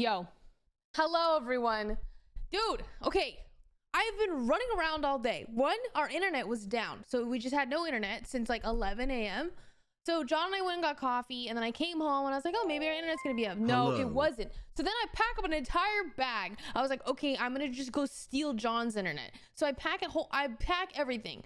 Yo, hello everyone. Dude, okay. I've been running around all day. One, our internet was down. So we just had no internet since like 11 a.m. So John and I went and got coffee, and then I came home and I was like, oh, maybe our internet's gonna be up. No, it wasn't. So then I pack up an entire bag. I was like, okay, I'm gonna just go steal John's internet. So I pack everything.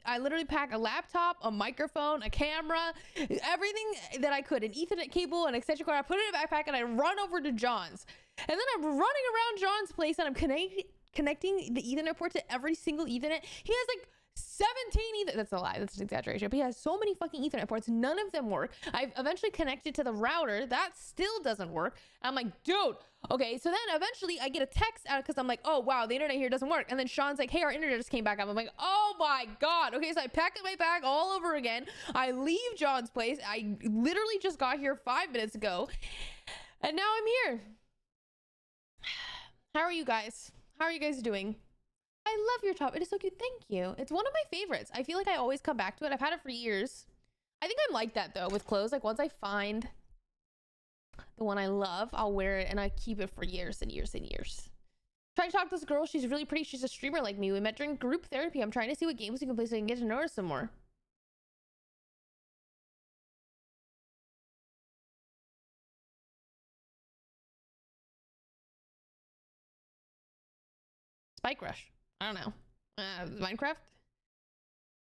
I literally pack a laptop, a microphone, a camera, everything that I could, an Ethernet cable, an extension cord. I put it in a backpack and I run over to John's. And then I'm running around John's place and I'm connecting the Ethernet port to every single Ethernet. He has like 17 Ethernet. That's a lie. That's an exaggeration. But he has so many fucking Ethernet ports. None of them work. I've eventually connected to the router. That still doesn't work. I'm like, dude. Okay. So then eventually I get a text out because I'm like, oh, wow, the internet here doesn't work. And then Sean's like, hey, our internet just came back up. I'm like, oh my God. Okay. So I packed up my bag all over again. I leave John's place. I literally just got here 5 minutes ago. And now I'm here. How are you guys? How are you guys doing? I love your top. It is so cute. Thank you. It's one of my favorites. I feel like I always come back to it. I've had it for years. I think I'm like that though with clothes. Like once I find the one I love, I'll wear it and I keep it for years and years and years. Trying to talk to this girl. She's really pretty. She's a streamer like me. We met during group therapy. I'm trying to see what games we can play so I can get to know her some more. Spike Rush. I don't know. Minecraft?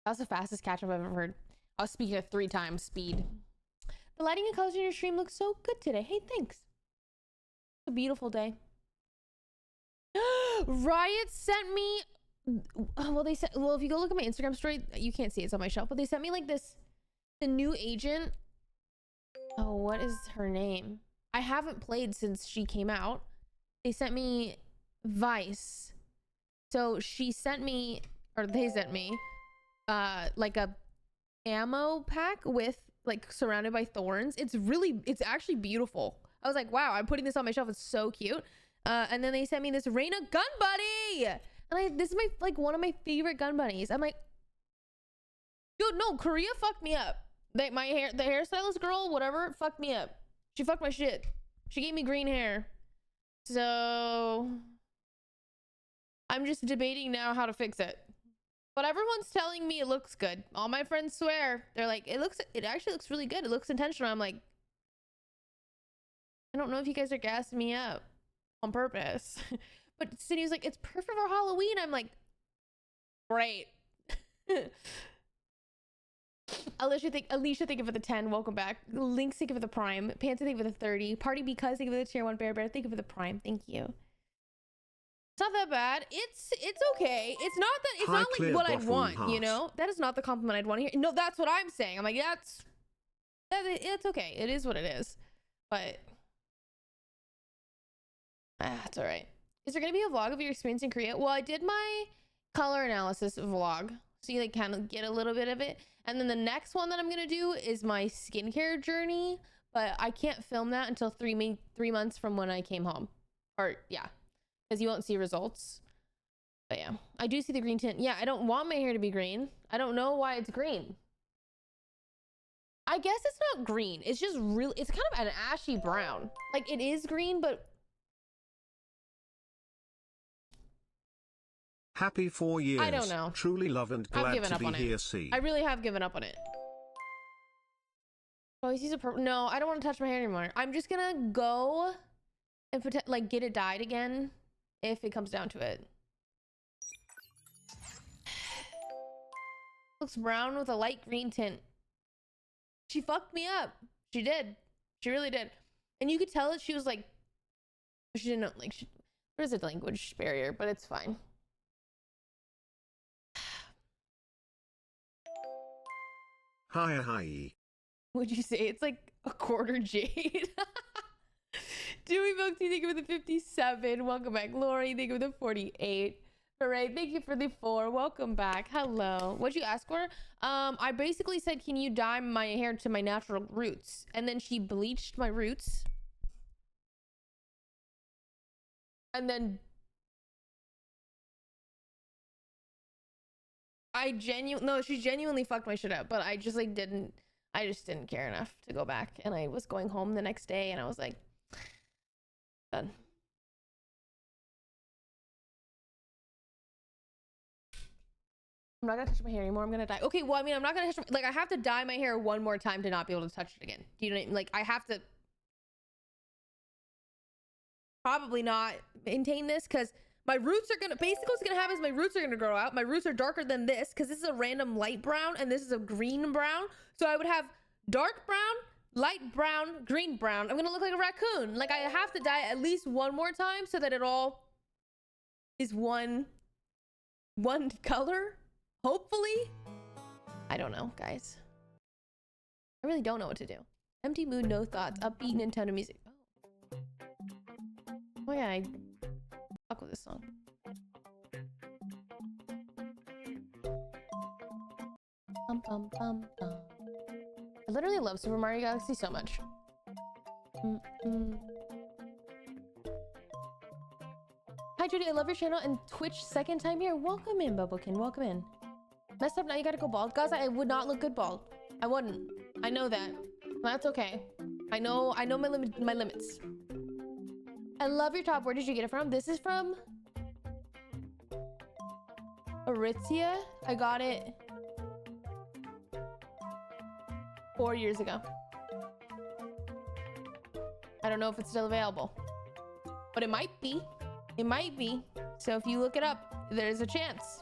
That's the fastest catch up I've ever heard. I was speaking at 3 times speed. The lighting and colors in your stream look so good today. Hey, thanks. It's a beautiful day. Riot sent me. Well, if you go look at my Instagram story, you can't see it. It's on my shelf. But they sent me like this. The new agent. Oh, what is her name? I haven't played since she came out. They sent me Vice. So she sent me, or they sent me, like a ammo pack with like surrounded by thorns. It's actually beautiful. I was like, wow, I'm putting this on my shelf. It's so cute. And then they sent me this Reina gun buddy. And this is one of my favorite gun bunnies. I'm like, dude, no, Korea fucked me up. The hairstylist girl, whatever, fucked me up. She fucked my shit. She gave me green hair. So I'm just debating now how to fix it. But everyone's telling me it looks good. All my friends swear. They're like, it actually looks really good. It looks intentional. I'm like, I don't know if you guys are gassing me up on purpose. But Sydney's like, it's perfect for Halloween. I'm like, great. Alicia, thank you for the 10. Welcome back. Lynx, thank you for the prime. Panta, thank you for the 30. Party because, thank you for the tier 1. Bear, thank you for the prime. Thank you. It's not that bad. It's okay. It's not like what I'd want, you know? That is not the compliment I'd want to hear. No, that's what I'm saying. I'm like, it's okay. It is what it is. But it's all right. Is there gonna be a vlog of your experience in Korea? Well, I did my color analysis vlog, so you like kind of get a little bit of it. And then the next one that I'm gonna do is my skincare journey, but I can't film that until 3 months from when I came home. Or yeah, because you won't see results. But yeah, I do see the green tint. Yeah, I don't want my hair to be green. I don't know why it's green. I guess it's not green. It's just really, it's kind of an ashy brown. Like it is green, but Happy 4 years. I don't know. Truly love and glad to be here. See, I really have given up on it. Oh, he sees a purple. No, I don't want to touch my hair anymore. I'm just gonna go and like get it dyed again if it comes down to it. Looks brown with a light green tint. She fucked me up. She did. She really did. And you could tell that she was like, she didn't know, like, there's a language barrier, but it's fine. Hi. Would you say it's like a quarter jade? Dewey Milk Tea, thank you for the 57. Welcome back. Lori, thank you for the 48. Hooray, thank you for the 4. Welcome back. Hello. What'd you ask for? I basically said, can you dye my hair to my natural roots? And then she bleached my roots. And then she genuinely fucked my shit up, but I just didn't care enough to go back. And I was going home the next day and I was like, Done. I'm not gonna touch my hair anymore. I'm gonna dye. Okay, well, I mean, I'm not gonna touch like I have to dye my hair one more time to not be able to touch it again. Do you know what I mean? Like I have to probably not maintain this because my roots are gonna basically what's gonna happen is my roots are gonna grow out. My roots are darker than this because this is a random light brown and this is a green brown. So I would have dark brown, light brown, green brown. I'm gonna look like a raccoon. Like I have to dye it at least one more time so that it all is one color. Hopefully. I don't know, guys. I really don't know what to do. Empty mood, no thoughts, upbeat Nintendo music. Oh yeah, I fuck with this song. Bum, bum, bum, bum. I literally love Super Mario Galaxy so much. Hi Judy, I love your channel and Twitch second time here. Welcome in, Bubblekin, welcome in. Messed up, now you gotta go bald. Guys, I would not look good bald. I wouldn't. I know that. That's okay. I know my limits. I love your top. Where did you get it from? This is from Aritzia. I got it 4 years ago. I don't know if it's still available, but it might be. It might be. So if you look it up, there's a chance.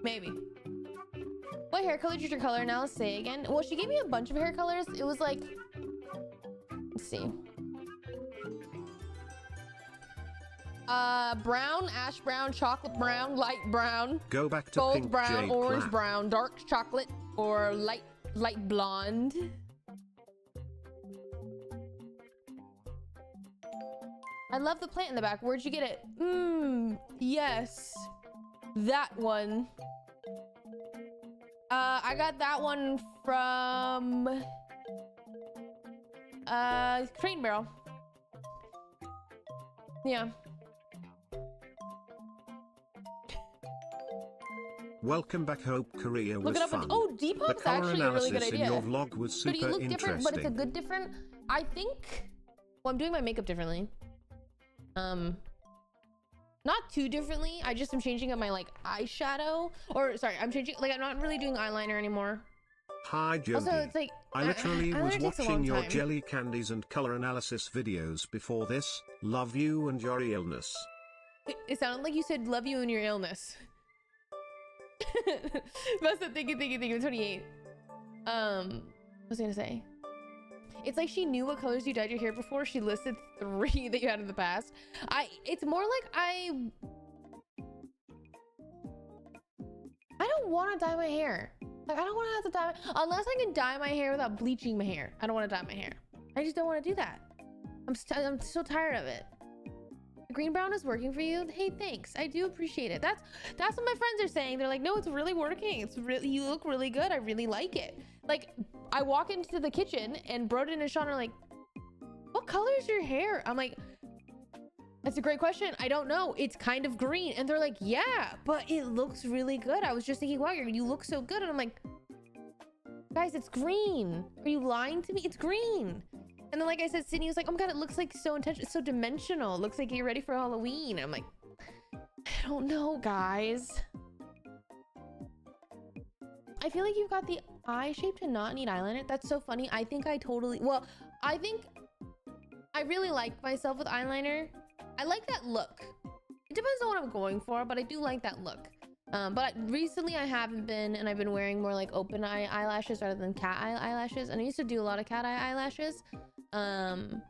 Maybe. What hair color did your color now say again? Well, she gave me a bunch of hair colors. It was like, let's see. Brown, ash brown, chocolate brown, light brown. Go back to gold pink brown, jade orange black. brown, dark chocolate, or light blonde. I love the plant in the back. Where'd you get it? Yes. That one. I got that one from Crate & Barrel. Yeah. Welcome back. Hope Korea was fun. Oh, Depop's actually a really good idea. In your vlog was super you look interesting. Different, but it's a good different. I think. Well, I'm doing my makeup differently. Not too differently. I just am changing up my like eyeshadow. Or sorry, I'm changing. Like I'm not really doing eyeliner anymore. Hi, Jody. Also, it's like I literally was watching your time. jelly candies and color analysis videos before this. Love you and your illness. It sounded like you said love you and your illness. Must have thank you, 28. What was I gonna say? It's like she knew what colors you dyed your hair before. She listed 3 that you had in the past. It's more like I don't want to dye my hair. Like I don't want to have to dye unless I can dye my hair without bleaching my hair. I don't want to dye my hair. I just don't want to do that. I'm so tired of it. Green brown is working for you. Hey, thanks. I do appreciate it. That's what my friends are saying. They're like, no, it's really working. It's really, you look really good. I really like it. Like I walk into the kitchen and Broden and Sean are like, what color is your hair? I'm like, that's a great question. I don't know. It's kind of green. And they're like, yeah, but it looks really good. I was just thinking, wow, you look so good. And I'm like, guys, it's green. Are you lying to me? It's green. And then like I said, Sydney was like, oh my God, it looks like so intentional. It's so dimensional. It looks like you're ready for Halloween. I'm like, I don't know, guys. I feel like you've got the eye shape to not need eyeliner. That's so funny. I think I really like myself with eyeliner. I like that look. It depends on what I'm going for, but I do like that look. But recently I haven't been, and I've been wearing more like open eye eyelashes rather than cat eye eyelashes. And I used to do a lot of cat eye eyelashes. And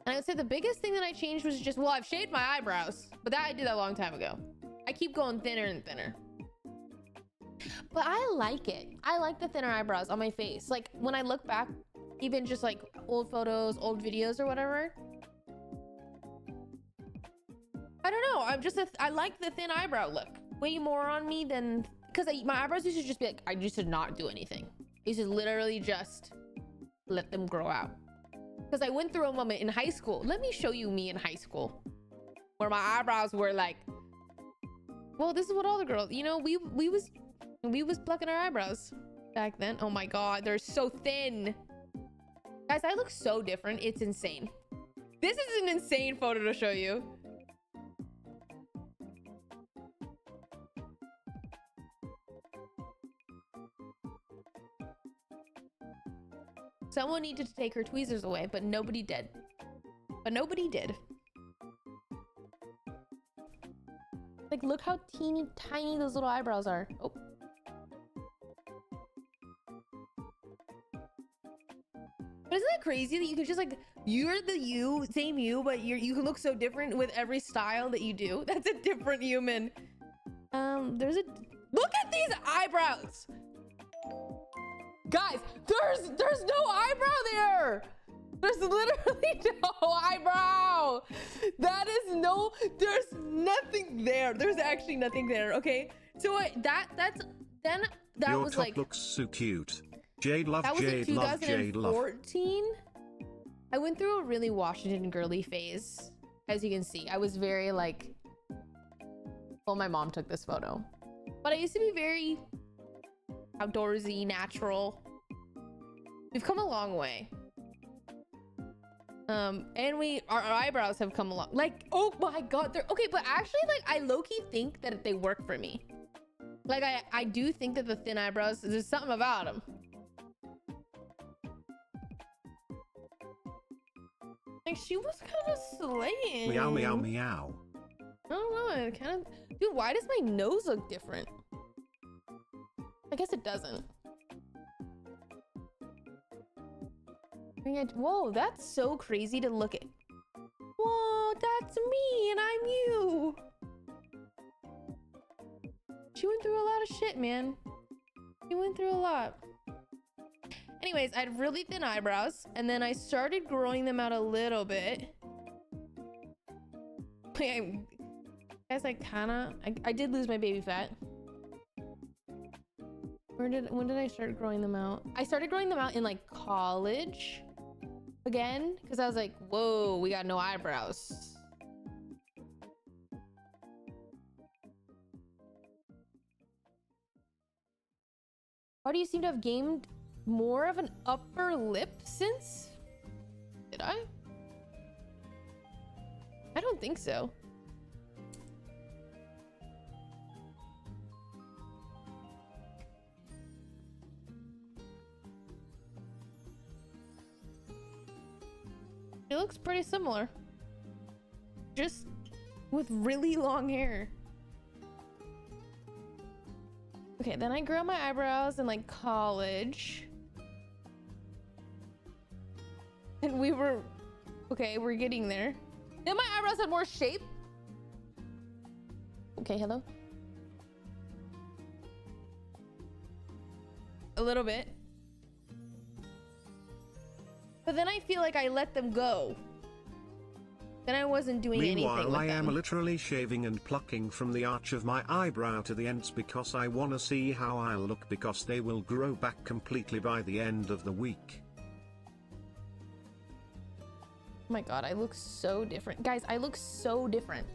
I would say the biggest thing that I changed was just, well, I've shaved my eyebrows, but I did that a long time ago. I keep going thinner and thinner. But I like it. I like the thinner eyebrows on my face. Like when I look back, even just like old photos, old videos or whatever. I don't know. I like the thin eyebrow look way more on me than, because my eyebrows used to just be like, I used to not do anything. I used to literally just let them grow out. Because I went through a moment in high school. Let me show you me in high school, where my eyebrows were like, well, this is what all the girls, you know, we was plucking our eyebrows back then. Oh my God, they're so thin. Guys, I look so different. It's insane. This is an insane photo to show you. Someone needed to take her tweezers away, but nobody did. Like, look how teeny tiny those little eyebrows are. Oh. But isn't that crazy that you can just like, you're the you, same you, but you can look so different with every style that you do. That's a different human. Look at these eyebrows. Guys, there's no eyebrow there. There's literally no eyebrow. There's nothing there. There's actually nothing there, okay? So that Your was top like, looks so cute. Jade love, that was Jade in love, Jade love. 2014. I went through a really Washington girly phase. As you can see, I was very like, well, my mom took this photo, but I used to be very outdoorsy, natural. We've come a long way. And our eyebrows have come along. Like, oh my god, they're okay. But actually, like, I low-key think that they work for me. Like, I do think that the thin eyebrows, there's something about them. Like, she was kind of slaying. Meow meow meow. I don't know. It kind of, dude. Why does my nose look different? I guess it doesn't. Whoa, that's so crazy to look at. Whoa, that's me and I'm you. She went through a lot of shit, man. She went through a lot. Anyways, I had really thin eyebrows, and then I started growing them out a little bit. I guess I did lose my baby fat. When did I start growing them out? I started growing them out in like college again, because I was like, whoa, we got no eyebrows. Why do you seem to have gained more of an upper lip since? Did I? I don't think so. It looks pretty similar. Just with really long hair. Okay, then I grew out my eyebrows in like college. And we're getting there. Then my eyebrows had more shape. Okay, hello? A little bit. But then I feel like I let them go. Then I wasn't doing anything with them. Meanwhile, I am literally shaving and plucking from the arch of my eyebrow to the ends because I wanna see how I'll look, because they will grow back completely by the end of the week. Oh my god, I look so different. Guys, I look so different.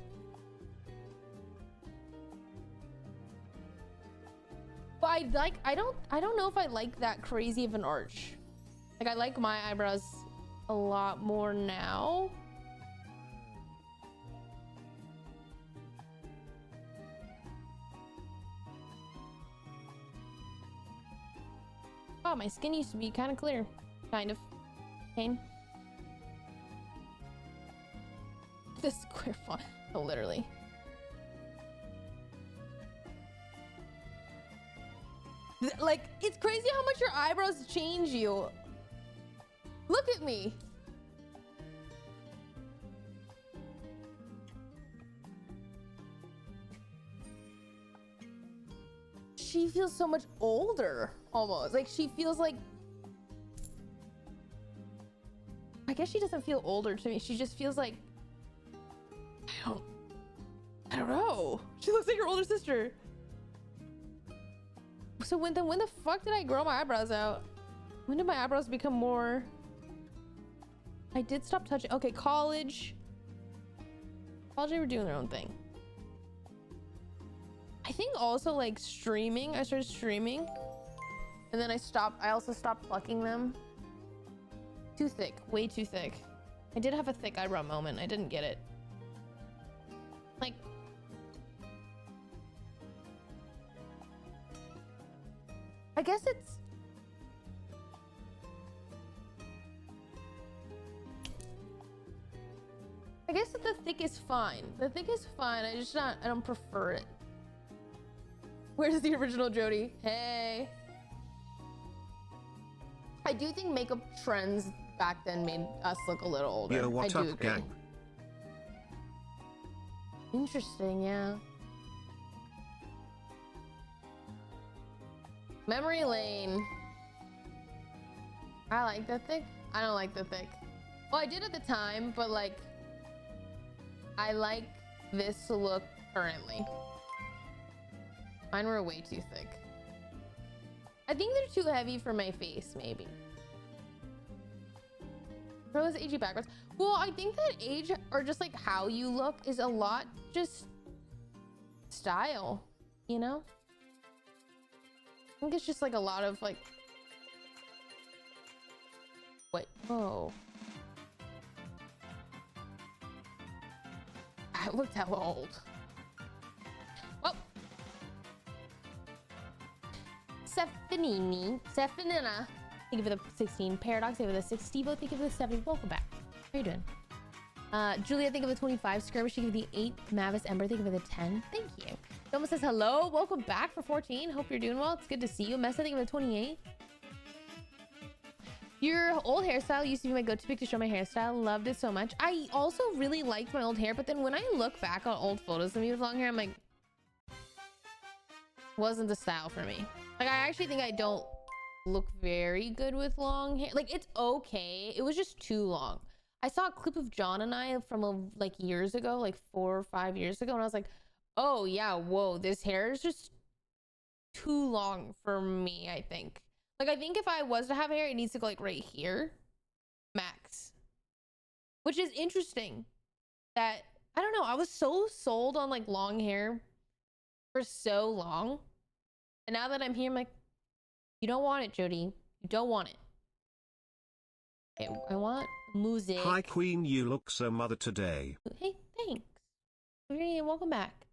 But I don't know if I like that crazy of an arch. Like, I like my eyebrows a lot more now. Oh, my skin used to be kind of clear. Kind of. Pain. The square font. Oh, literally. Like, it's crazy how much your eyebrows change you. Look at me. She feels so much older, almost. Like, she feels like... I guess she doesn't feel older to me. She just feels like... I don't know. She looks like your older sister. So when the fuck did I grow my eyebrows out? When did my eyebrows become more... I did stop touching. Okay, college. College, they were doing their own thing. I think also like streaming. I started streaming. And then I also stopped plucking them. Too thick. Way too thick. I did have a thick eyebrow moment. I didn't get it. Like, I guess it's, I guess that the thick is fine. The thick is fine. I don't prefer it. Where's the original Jody? Hey. I do think makeup trends back then made us look a little older. Yo, what I do up, agree. gang? Interesting, yeah. Memory lane. I like the thick. I don't like the thick. Well, I did at the time, but like, I like this look currently. Mine were way too thick. I think they're too heavy for my face, maybe. Rose aging backwards. Well, I think that age, or just like how you look, is a lot just style, you know? I think it's just like a lot of like, what? Oh. I looked hella old. Well, Stefanini, thank you for the 16. Paradox, thank you for the 6. Stevo, thank you for the 70. Welcome back. How you doing? Julia, thank you for the 25. Skirmish, thank you for the 8. Mavis Ember, thank you for the 10. Thank you. Doma says hello. Welcome back for 14. Hope you're doing well. It's good to see you. Messa, thank you for the 28. Your old hairstyle used to be my go-to pick to show my hairstyle. Loved it so much. I also really liked my old hair, but then when I look back on old photos of me with long hair, I'm like, wasn't the style for me. Like, I actually think I don't look very good with long hair. Like, it's okay. It was just too long. I saw a clip of John and I from like years ago, like 4 or 5 years ago, and I was like, oh yeah, whoa, this hair is just too long for me, I think. Like, I think if I was to have hair, it needs to go like right here, max. Which is interesting that, I don't know, I was so sold on like long hair for so long. And now that I'm here, I'm like, you don't want it, Jody. You don't want it. Okay, I want music. Hi, Queen, you look so mother today. Hey, thanks. Hey, welcome back.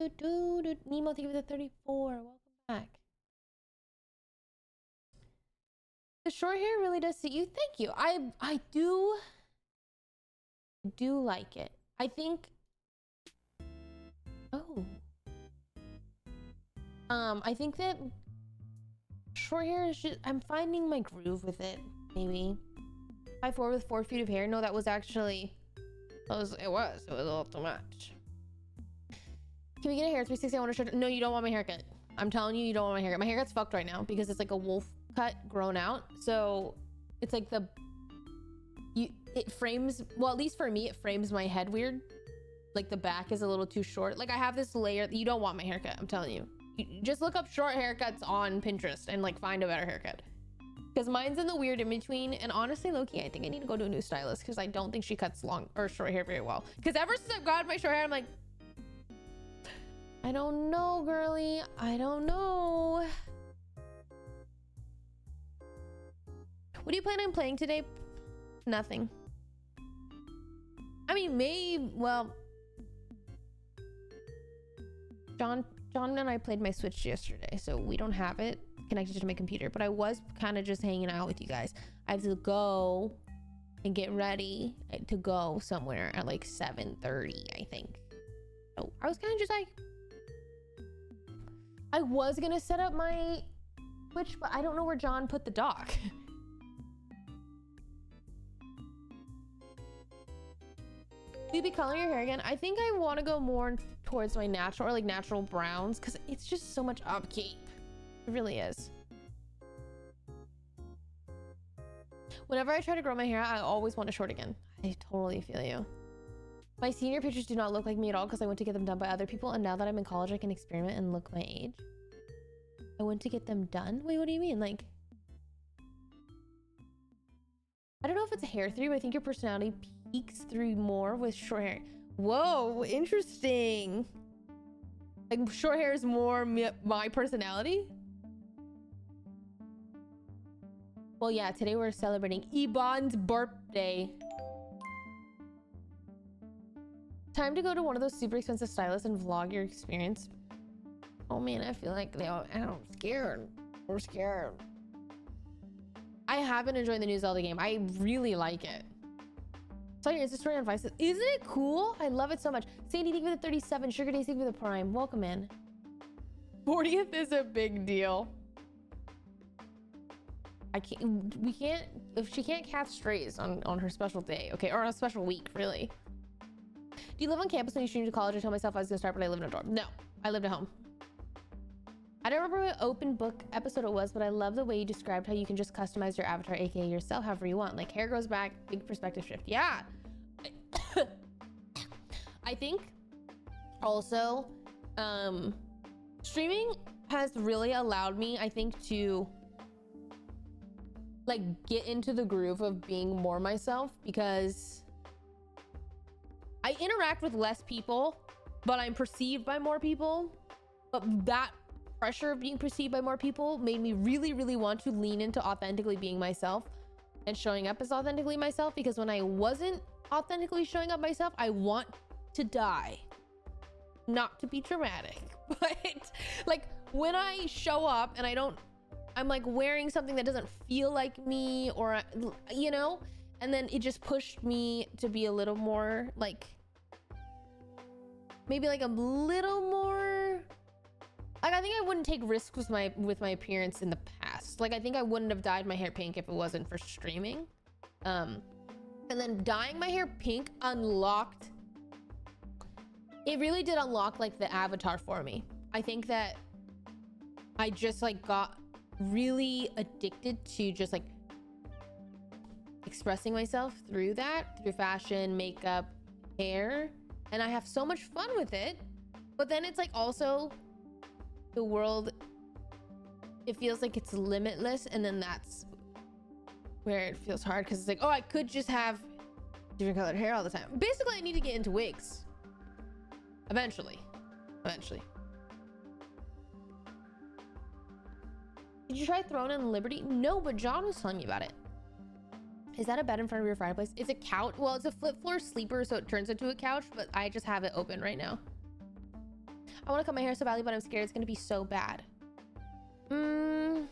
Nemo, thank you for the 34. Welcome back. The short hair really does suit you. Thank you. I do like it. I think. Oh. I think that short hair is just. I'm finding my groove with it. Maybe. 5'4" with 4 feet of hair. No, that was actually. It was a little too much. Can we get a hair 360? I want to show. No, you don't want my haircut. I'm telling you, you don't want my haircut. My haircut's fucked right now because it's like a wolf cut grown out. So it's like it frames, well, at least for me, it frames my head weird. Like the back is a little too short. Like I have this layer. You don't want my haircut. I'm telling you. You just look up short haircuts on Pinterest and like find a better haircut. Because mine's in the weird in between. And honestly, Loki, I think I need to go to a new stylist because I don't think she cuts long or short hair very well. Because ever since I've got my short hair, I'm like, I don't know, girly. I don't know. What do you plan on playing today? Nothing. I mean, maybe, well, John and I played my Switch yesterday, so we don't have it connected to my computer, but I was kind of just hanging out with you guys. I have to go and get ready to go somewhere at like 7:30, I think. So I was kind of just like, I was gonna set up my Switch, but I don't know where John put the dock. Will you be coloring your hair again? I think I want to go more towards my natural or like natural browns because it's just so much upkeep. It really is. Whenever I try to grow my hair out, I always want it short again. I totally feel you. My senior pictures do not look like me at all because I went to get them done by other people, and now that I'm in college, I can experiment and look my age. I went to get them done? Wait, what do you mean? Like, I don't know if it's a hair theory, but I think your personality peeks through more with short hair. Whoa, interesting. Like, short hair is more my personality? Well, yeah, today we're celebrating Ebon's day. Time to go to one of those super expensive stylists and vlog your experience. Oh man, I feel like I'm scared. I'm scared. I have been enjoying the new Zelda game. I really like it. Saw your Insta story on Vice. Isn't it cool? I love it so much. Sandy, thank you for the 37. Sugar Days, thank you for the Prime. Welcome in. 40th is a big deal. We can't, if she can't catch strays on her special day, okay, or on a special week, really. Do you live on campus when you stream to college? I told myself I was gonna start, but I live in a dorm. No, I lived at home. I don't remember what open book episode it was, but I love the way you described how you can just customize your avatar, aka yourself, however you want. Like hair grows back, big perspective shift. Yeah. I think also, streaming has really allowed me, I think, to like get into the groove of being more myself, because I interact with less people, but I'm perceived by more people. But that pressure of being perceived by more people made me really, really want to lean into authentically being myself and showing up as authentically myself, because when I wasn't authentically showing up myself, I want to die. Not to be dramatic, but like when I show up and I'm like wearing something that doesn't feel like me, or, you know, and then it just pushed me to be a little more like, maybe like a little more, like I think I wouldn't take risks with my appearance in the past. Like I think I wouldn't have dyed my hair pink if it wasn't for streaming. And then dyeing my hair pink unlocked, it really did unlock like the avatar for me. I think that I just like got really addicted to just like expressing myself through that, through fashion, makeup, hair, and I have so much fun with it. But then it's like also the world, it feels like it's limitless, and then that's where it feels hard, because it's like, oh, I could just have different colored hair all the time. Basically I need to get into wigs eventually. Did you try Throne and Liberty? No, but John was telling me about it. Is that a bed in front of your fireplace? It's a couch. Well, it's a flip floor sleeper, so it turns into a couch, but I just have it open right now. I want to cut my hair so badly, but I'm scared it's going to be so bad. But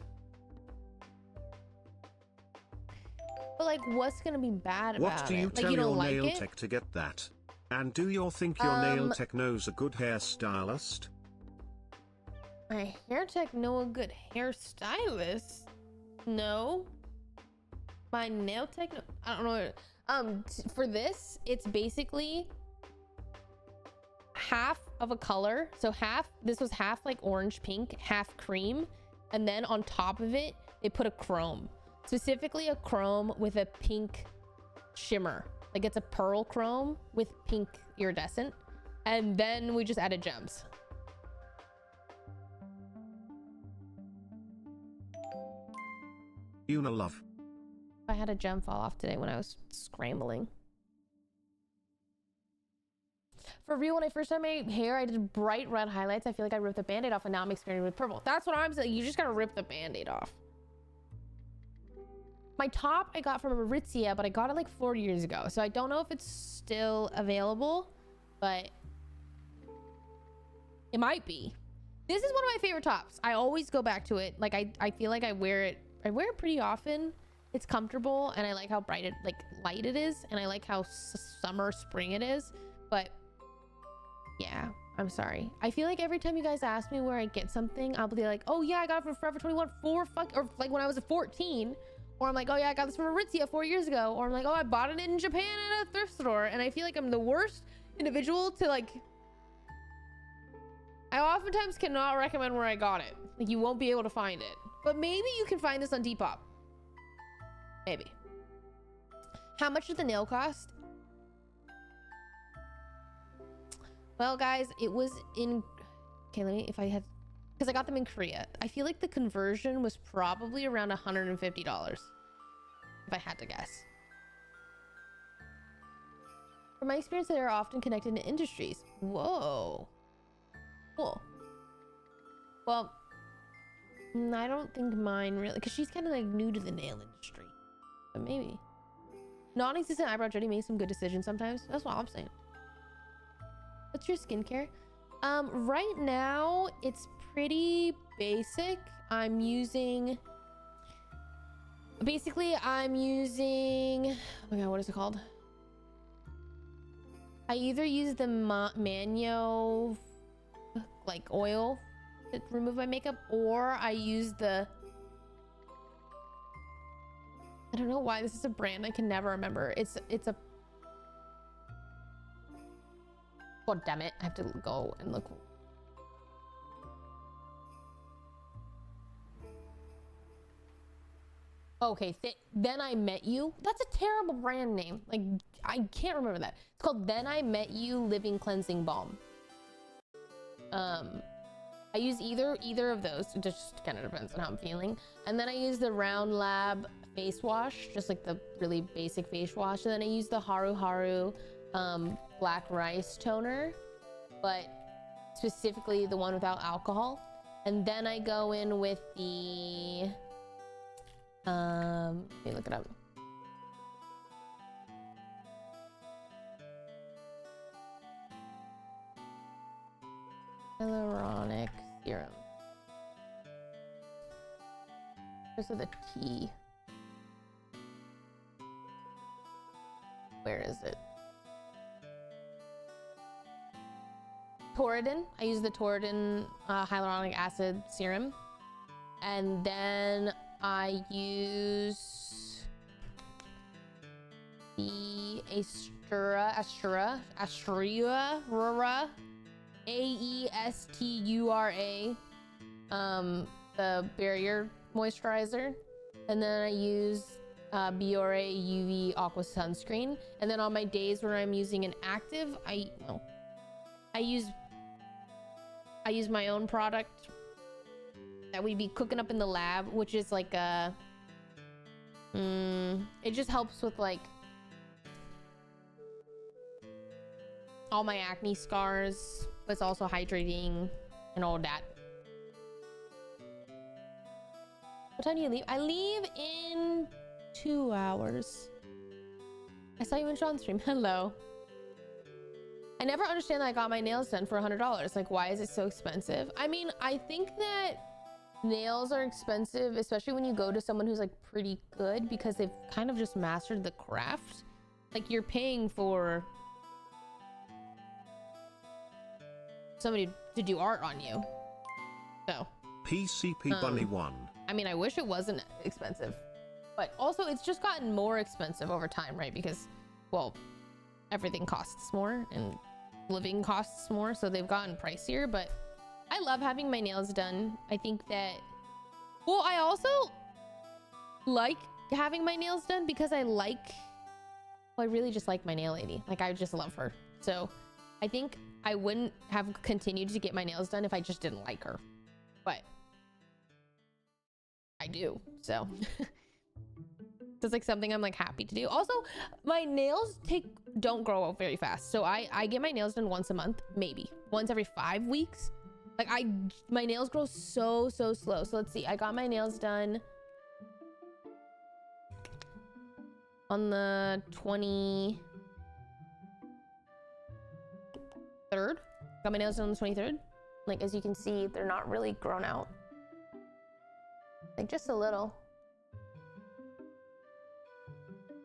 like, what's going to be bad about it? What do you tell your nail tech to get that? And do you think your nail tech knows a good hairstylist? My hair tech know a good hairstylist? No. My nail tech, no, I don't know. For this, it's basically half of a color. So this was half like orange pink, half cream, and then on top of it they put a chrome, specifically a chrome with a pink shimmer. Like it's a pearl chrome with pink iridescent, and then we just added gems. Una love. I had a gem fall off today when I was scrambling. For real, when I first did my hair, I did bright red highlights. I feel like I ripped the band-aid off, and now I'm experimenting with purple. That's what I'm saying. You just gotta rip the band-aid off. My top I got from Aritzia, but I got it like 4 years ago, so I don't know if it's still available, but it might be. This is one of my favorite tops. I always go back to it. Like I feel like I wear it pretty often. It's comfortable, and I like how bright it, like light it is, and I like how summer spring it is. But yeah, I'm sorry. I feel like every time you guys ask me where I get something, I'll be like, oh yeah, I got it from Forever 21 or like when I was 14, or I'm like, oh yeah, I got this from Aritzia 4 years ago, or I'm like, oh, I bought it in Japan at a thrift store. And I feel like I'm the worst individual to like, I oftentimes cannot recommend where I got it. Like you won't be able to find it, but maybe you can find this on Depop. Maybe. How much did the nail cost? Well, guys, it was in, okay, let me, if I had, because I got them in Korea. I feel like the conversion was probably around $150, if I had to guess. From my experience, they are often connected to industries. Whoa. Cool. Well, I don't think mine really, because she's kind of like new to the nail industry. But maybe. Non-existent eyebrow journey makes some good decisions sometimes. That's what I'm saying. What's your skincare? Right now it's pretty basic. I'm using, oh my god, what is it called? I either use the Manio like oil to remove my makeup, or I use the, I don't know why this is a brand I can never remember. It's a, god damn it, I have to go and look. Okay, Then I Met You. That's a terrible brand name. Like, I can't remember that. It's called Then I Met You Living Cleansing Balm. I use either of those. It just kind of depends on how I'm feeling. And then I use the Round Lab face wash, just like the really basic face wash. And then I use the Haru Haru black rice toner, but specifically the one without alcohol. And then I go in with the let me look it up. Hyaluronic serum. Where's the T? Where is it? Toradin. I use the Toradin hyaluronic acid serum. And then I use the Aestura, Aestura, the barrier moisturizer. And then I use Biore UV Aqua sunscreen. And then on my days where I'm using an active, I use my own product that we'd be cooking up in the lab, which is like a it just helps with like all my acne scars, but it's also hydrating and all that. What time do you leave? I leave in 2 hours. I saw you in Sean's stream. Hello. I never understand that I got my nails done for $100. Like, why is it so expensive? I mean, I think that nails are expensive, especially when you go to someone who's like pretty good, because they've kind of just mastered the craft. Like, you're paying for somebody to do art on you. So PCP Bunny 1. I mean, I wish it wasn't expensive, but also it's just gotten more expensive over time, right? Because, well, everything costs more and living costs more, so they've gotten pricier. But I love having my nails done. I think that, well, I also like having my nails done because I really just like my nail lady. Like, I just love her. So I think I wouldn't have continued to get my nails done if I just didn't like her, but I do. So it's like something I'm like happy to do. Also, my nails don't grow out very fast. So I get my nails done once a month, maybe once every 5 weeks. Like, my nails grow so slow. So let's see. I got my nails done on the 23rd. Got my nails done on the 23rd. Like, as you can see, they're not really grown out. Like, just a little.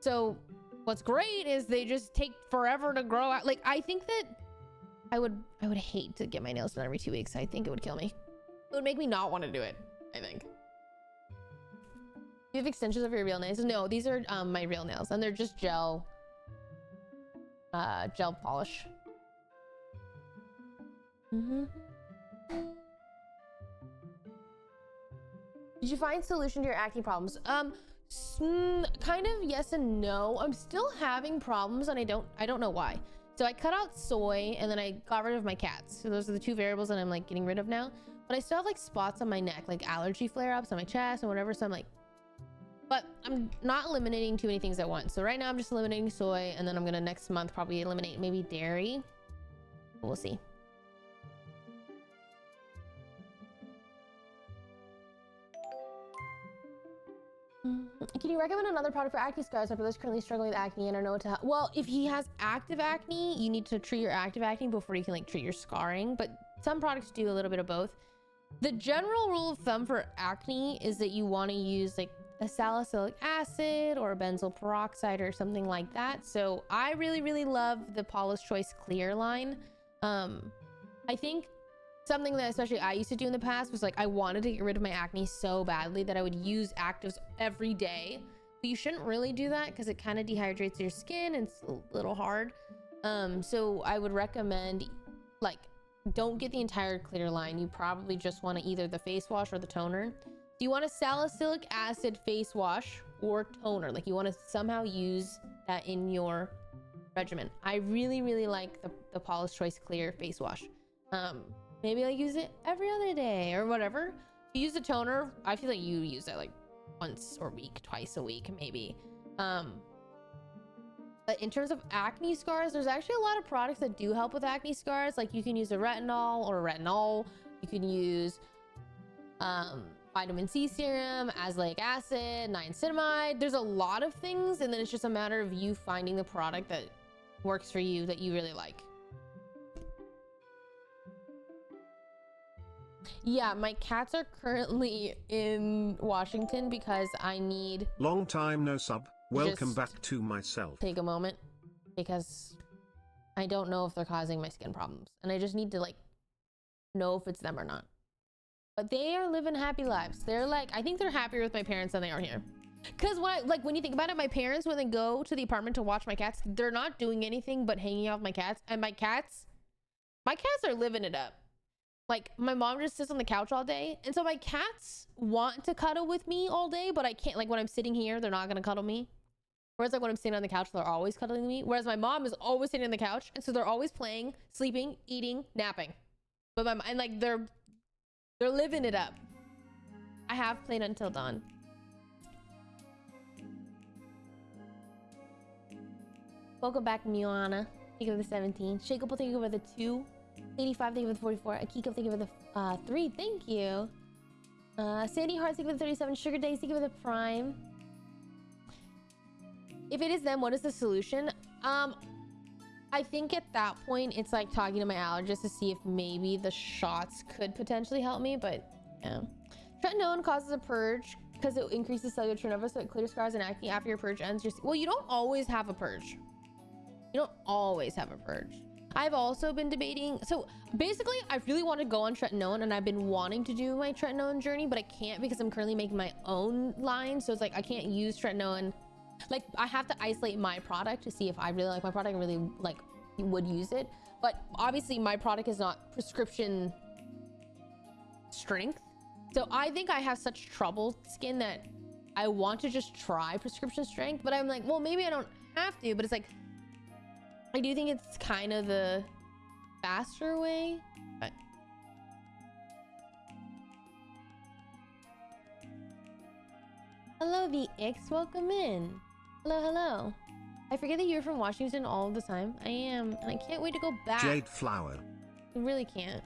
So what's great is they just take forever to grow out. Like, I think that I would hate to get my nails done every 2 weeks. I think it would kill me. It would make me not want to do it, I think. Do you have extensions of your real nails? No, these are my real nails, and they're just gel polish. Did you find solution to your acne problems? Kind of yes and no. I'm still having problems, and I don't know why. So I cut out soy, and then I got rid of my cats. So those are the two variables that I'm like getting rid of now. But I still have like spots on my neck, like allergy flare-ups on my chest and whatever. So I'm like, but I'm not eliminating too many things at once. So right now I'm just eliminating soy, and then I'm gonna next month probably eliminate maybe dairy. We'll see. Can you recommend another product for acne scars? My brother's currently struggling with acne and I don't know what to help. Well, if he has active acne, you need to treat your active acne before you can like treat your scarring, but some products do a little bit of both. The general rule of thumb for acne is that you want to use like a salicylic acid or a benzoyl peroxide or something like that. So I really love the Paula's Choice Clear line. I think something that especially I used to do in the past was like I wanted to get rid of my acne so badly that I would use actives every day, but you shouldn't really do that because it kind of dehydrates your skin and it's a little hard. So I would recommend like don't get the entire clear line. You probably just want to either the face wash or the toner. Do you want a salicylic acid face wash or toner? Like you want to somehow use that in your regimen. I really like the Paula's Choice Clear face wash. Maybe I use it every other day or whatever. If you use the toner, I feel like you use it like once a week, twice a week, maybe. But in terms of acne scars, there's actually a lot of products that do help with acne scars. Like you can use a retinol or retinol. You can use vitamin C serum, azelaic acid, niacinamide. There's a lot of things, and then it's just a matter of you finding the product that works for you that you really like. Yeah, my cats are currently in Washington because I need... Long time no sub. Welcome back to myself. Take a moment because I don't know if they're causing my skin problems. And I just need to like know if it's them or not. But they are living happy lives. They're like, I think they're happier with my parents than they are here. Because when you think about it, my parents, when they go to the apartment to watch my cats, they're not doing anything but hanging out with my cats. And my cats are living it up. Like my mom just sits on the couch all day. And so my cats want to cuddle with me all day, but I can't. Like when I'm sitting here, they're not going to cuddle me. Whereas like when I'm sitting on the couch, they're always cuddling me. Whereas my mom is always sitting on the couch. And so they're always playing, sleeping, eating, napping. But and like they're living it up. I have played until dawn. Welcome back, Miana. Thank you for the 17. Shakeable, thank you for the 2. 85, thank you for the 44. Akiko, thank you for the 3. Thank you. Sandy Heart, thank you for the 37. Sugar Days, thank you for the Prime. If it is them, what is the solution? I think at that point, it's like talking to my allergist to see if maybe the shots could potentially help me, but yeah. Tretinoin causes a purge because it increases cellular turnover, so it clears scars and acne after your purge ends. Well, you don't always have a purge. You don't always have a purge. I've also been debating. So basically, I really want to go on tretinoin, and I've been wanting to do my tretinoin journey, but I can't because I'm currently making my own line. So it's like I can't use tretinoin. Like I have to isolate my product to see if I really like my product and really like would use it. But obviously, my product is not prescription strength. So I think I have such troubled skin that I want to just try prescription strength. But I'm like, well, maybe I don't have to. But it's like, I do think it's kind of the faster way, but hello VX, welcome in. Hello. I forget that you're from Washington all the time. I am, and I can't wait to go back. Jade Flower. I really can't.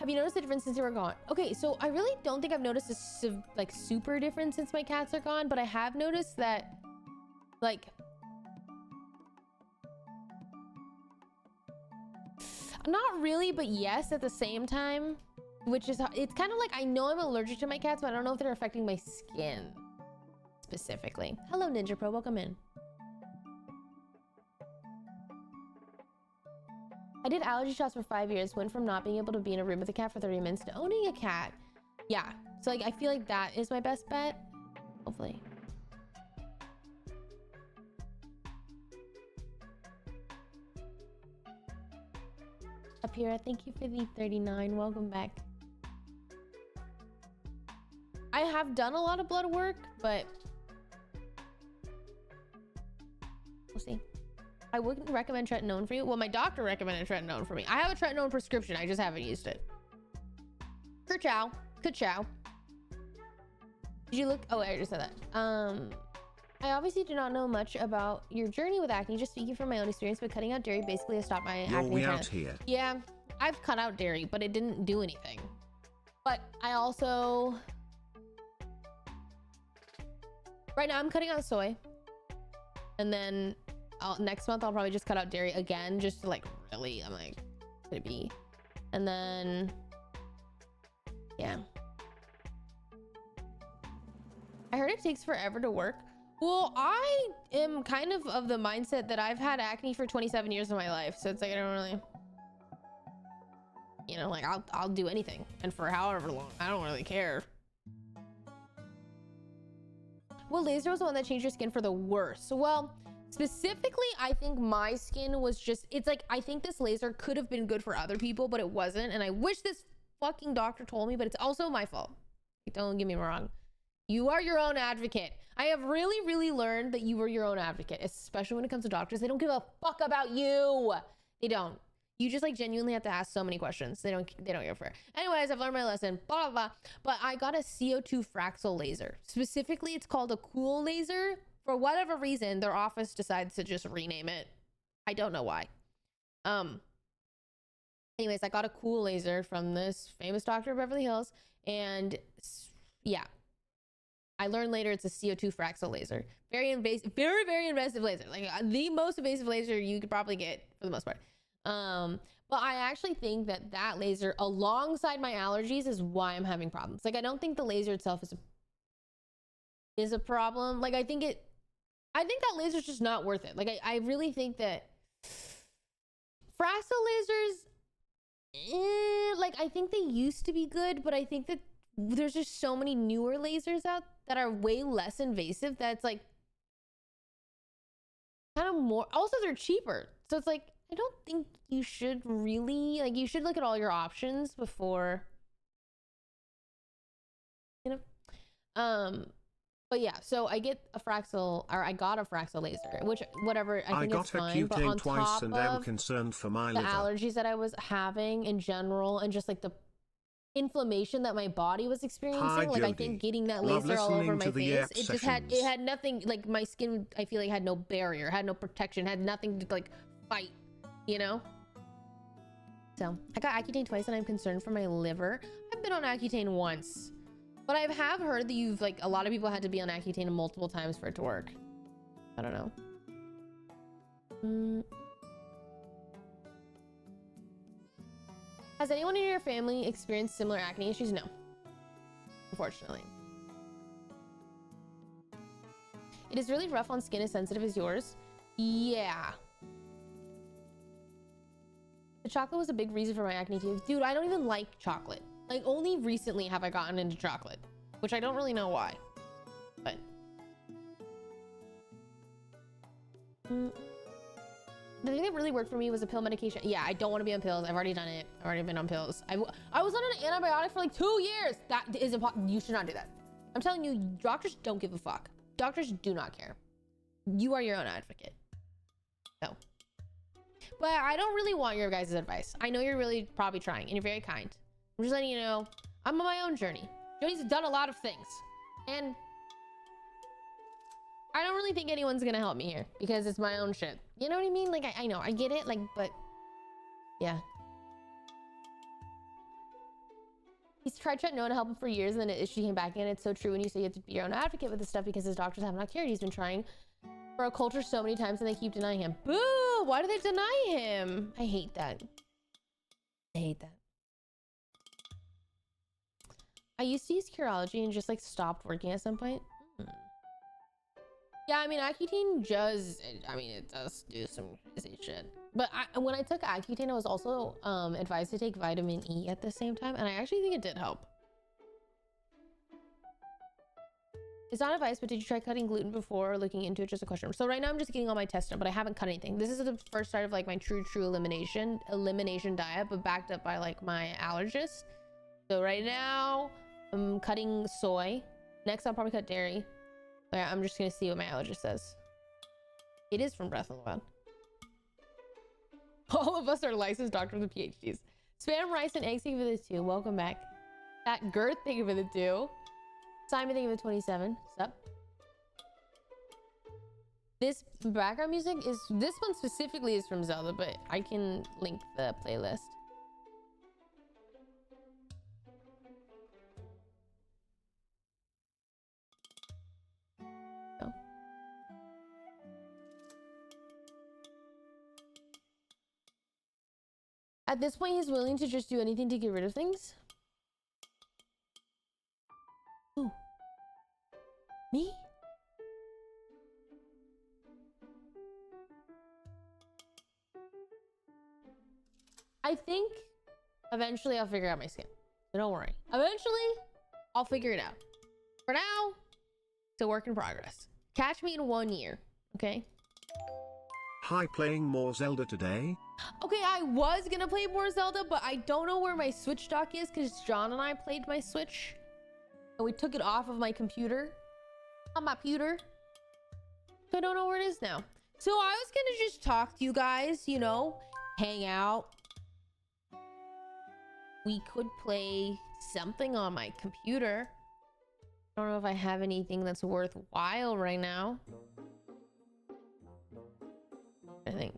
Have you noticed a difference since you were gone? Okay, so I really don't think I've noticed a like super difference since my cats are gone, but I have noticed that like not really, but yes at the same time, which is, it's kind of like I know I'm allergic to my cats, but I don't know if they're affecting my skin specifically. Hello Ninja Pro, welcome in. I did allergy shots for 5 years, went from not being able to be in a room with a cat for 30 minutes to owning a cat. Yeah, so like I feel like that is my best bet, hopefully. Apira, thank you for the 39. Welcome back. I have done a lot of blood work, but we'll see. I wouldn't recommend tretinoin for you. Well, my doctor recommended tretinoin for me. I have a tretinoin prescription. I just haven't used it. Kachow. Kachow. Did you look? Oh, I just said that. I obviously do not know much about your journey with acne, just speaking from my own experience, but cutting out dairy basically has stopped my acne. Out here. Yeah, I've cut out dairy, but it didn't do anything. But I also Right now I'm cutting out soy, and then next month I'll probably just cut out dairy again, just to like really, I'm like, could it be? And then yeah, I heard it takes forever to work. Well, I am kind of the mindset that I've had acne for 27 years of my life, so it's like I don't really, you know, like I'll do anything, and for however long, I don't really care. Well, laser was the one that changed your skin for the worse. Well, specifically, I think my skin was just, it's like, I think this laser could have been good for other people, but it wasn't. And I wish this fucking doctor told me, but it's also my fault. Don't get me wrong. You are your own advocate. I have really, really learned that you are your own advocate, especially when it comes to doctors. They don't give a fuck about you. They don't. You just like genuinely have to ask so many questions. They don't give a fuck. Anyways, I've learned my lesson, blah, blah, blah. But I got a CO2 Fraxel laser. Specifically, it's called a cool laser. For whatever reason, their office decides to just rename it. I don't know why. Anyways, I got a cool laser from this famous doctor in Beverly Hills. And yeah, I learned later it's a CO2 Fraxel laser. Very invasive, very, very invasive laser. Like the most invasive laser you could probably get for the most part. But I actually think that laser alongside my allergies is why I'm having problems. Like I don't think the laser itself is a problem. Like I think that laser's just not worth it. Like I really think that Fraxel lasers, like I think they used to be good, but I think that there's just so many newer lasers out that are way less invasive that's like kind of more, also they're cheaper. So it's like, I don't think you should really, like, you should look at all your options before, you know? But yeah, so I got a Fraxel laser, which, whatever, I think it's fine. But on top and of am concerned for my the liver. allergies that I was having in general, and just like the inflammation that my body was experiencing, Hi, like Jody. I think getting that Love laser all over my listening to the face, app it just had nothing, like my skin, I feel like had no barrier, had no protection, had nothing to like fight, you know? So I got Accutane twice and I'm concerned for my liver. I've been on Accutane once, but I have heard that you've like, a lot of people had to be on Accutane multiple times for it to work. I don't know. Has anyone in your family experienced similar acne issues? No, unfortunately. It is really rough on skin as sensitive as yours. Yeah. The chocolate was a big reason for my acne too. Dude, I don't even like chocolate. Like only recently have I gotten into chocolate, which I don't really know why, but. The thing that really worked for me was a pill medication. Yeah, I don't want to be on pills. I've already done it. I've already been on pills. I was on an antibiotic for like 2 years. That is you should not do that. I'm telling you, doctors don't give a fuck. Doctors do not care. You are your own advocate. So. But I don't really want your guys' advice. I know you're really probably trying and you're very kind. I'm just letting you know, I'm on my own journey. Jody's done a lot of things. And I don't really think anyone's gonna help me here because it's my own shit. You know what I mean? Like, I know, I get it, like, but yeah. He's tried no to help him for years and then she came back in. It's so true when you say you have to be your own advocate with this stuff because his doctors have not cared. He's been trying for a culture so many times and they keep denying him. Boo! Why do they deny him? I hate that. I hate that. I used to use Curology and just like stopped working at some point. Yeah, I mean, Accutane does, it does do some crazy shit. But when I took Accutane, I was also advised to take vitamin E at the same time. And I actually think it did help. It's not advice, but did you try cutting gluten before looking into it? Just a question. So right now I'm just getting all my tests done, but I haven't cut anything. This is the first start of like my true elimination diet, but backed up by like my allergist. So right now I'm cutting soy. Next I'll probably cut dairy. But I'm just gonna see what my allergist says. It is from Breath of the Wild. All of us are licensed doctors with PhDs. Spam rice and eggs, thank you for the 2. Welcome back. That Girth, thank you for the 2. Simon, thank you for the 27. Sup? This background music is, this one specifically is from Zelda, but I can link the playlist. At this point, he's willing to just do anything to get rid of things. Ooh. Me? I think eventually I'll figure out my skin. So don't worry. Eventually, I'll figure it out. For now, it's a work in progress. Catch me in 1 year, okay? Hi, playing more Zelda today? Okay, I was gonna play more Zelda, but I don't know where my Switch dock is because John and I played my Switch. And we took it off of my computer. On my pewter. So I don't know where it is now. So I was gonna just talk to you guys, you know, hang out. We could play something on my computer. I don't know if I have anything that's worthwhile right now. I think.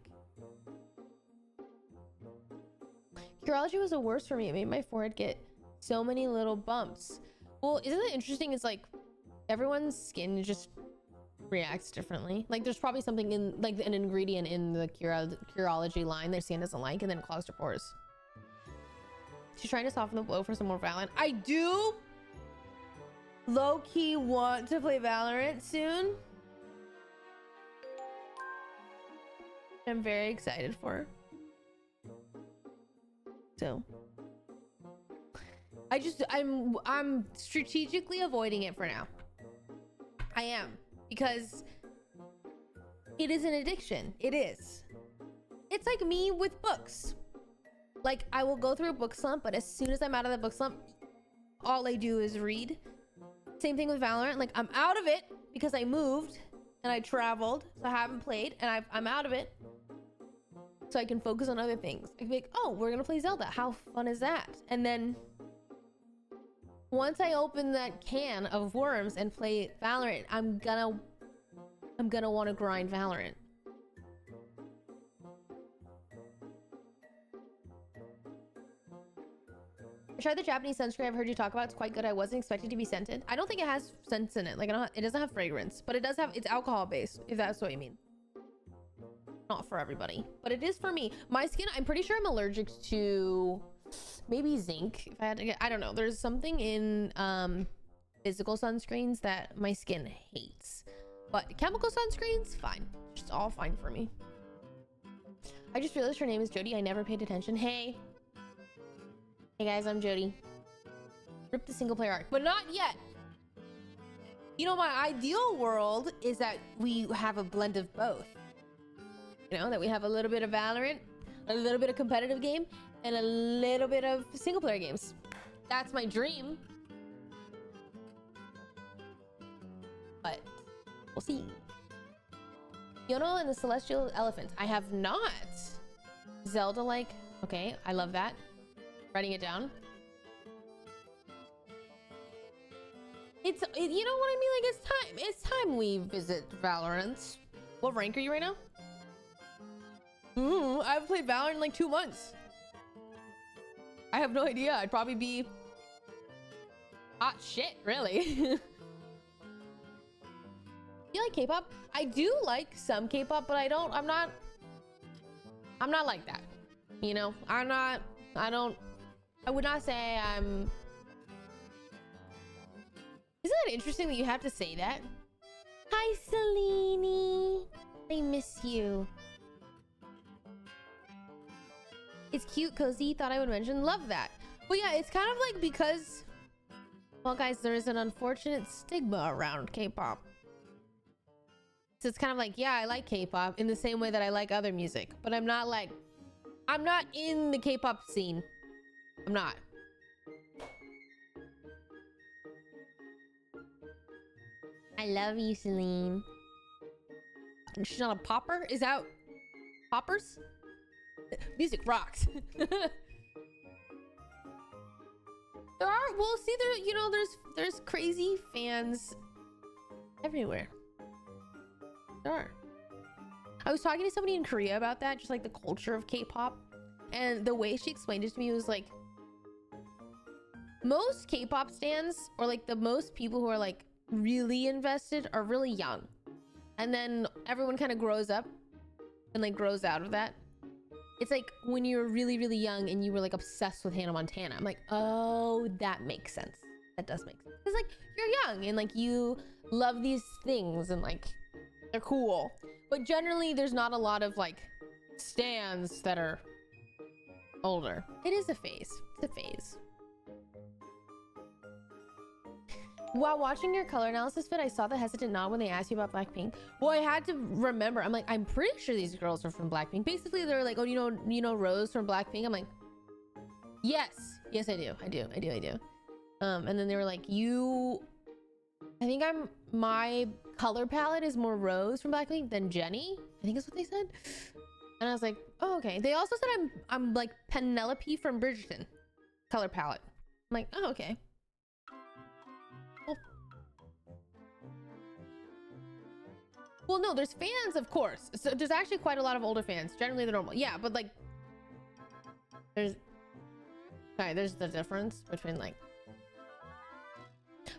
Curology was the worst for me. It made my forehead get so many little bumps. Well, isn't it interesting? It's like everyone's skin just reacts differently. Like there's probably something in like an ingredient in the Curology line their skin doesn't like and then it clogs their pores. She's trying to soften the blow for some more Valorant. I do low-key want to play Valorant soon. I'm very excited for. So I'm strategically avoiding it for now. I am, because it is an addiction. It is. It's like me with books. Like I will go through a book slump, but as soon as I'm out of the book slump, all I do is read. Same thing with Valorant. Like I'm out of it because I moved and I traveled, so I haven't played, and I'm out of it. So I can focus on other things. I can be like, oh, we're gonna play Zelda. How fun is that? And then once I open that can of worms and play Valorant, I'm gonna want to grind Valorant. I tried the Japanese sunscreen I've heard you talk about. It's quite good. I wasn't expecting to be scented. I don't think it has scents in it. Like it doesn't have fragrance, but it does have, it's alcohol based, if that's what you mean. Not for everybody, but it is for me. My skin, I'm pretty sure I'm allergic to maybe zinc. If I had to get, I don't know. There's something in physical sunscreens that my skin hates, but chemical sunscreens, fine. It's all fine for me. I just realized her name is Jody. I never paid attention. Hey guys, I'm Jody. Rip the single player arc, but not yet. You know, my ideal world is that we have a blend of both. You know, that we have a little bit of Valorant, a little bit of competitive game, and a little bit of single player games. That's my dream. But we'll see. Yono and the Celestial Elephant. I have not. Zelda-like. Okay, I love that. Writing it down. You know what I mean? Like it's time we visit Valorant. What rank are you right now? I haven't played Valorant in like 2 months. I have no idea. I'd probably be hot shit, really. You like K-pop? I do like some K-pop, but I'm not like that. You know, I would not say I'm... Isn't that interesting that you have to say that? Hi, Selene. I miss you. It's cute, cozy. Thought I would mention. Love that. But yeah, it's kind of like because... Well, guys, there is an unfortunate stigma around K-pop. So it's kind of like, yeah, I like K-pop in the same way that I like other music. But I'm not in the K-pop scene. I'm not. I love you, Celine. She's not a popper? Is that poppers? Music rocks. There's crazy fans everywhere. There are. I was talking to somebody in Korea about that, just like the culture of K-pop. And the way she explained it to me was like, most K-pop stans, or like the most people who are like really invested, are really young. And then everyone kind of grows up and like grows out of that. It's like when you were really, really young and you were like obsessed with Hannah Montana. I'm like, oh, that makes sense. That does make sense. Because like you're young and like you love these things and like they're cool. But generally there's not a lot of like stands that are older. It is a phase. It's a phase. While watching your color analysis vid, I saw the hesitant nod when they asked you about Blackpink. Well, I had to remember. I'm like, I'm pretty sure these girls are from Blackpink. Basically, they're like, oh, you know Rose from Blackpink? I'm like, yes, I do. I do. And then they were like, I think my color palette is more Rose from Blackpink than Jennie. I think is what they said. And I was like, oh, okay. They also said I'm like Penelope from Bridgerton color palette. I'm like, oh, okay. Well, no, there's fans, of course. So there's actually quite a lot of older fans. Generally, they're normal. Yeah, but like, there's the difference between like,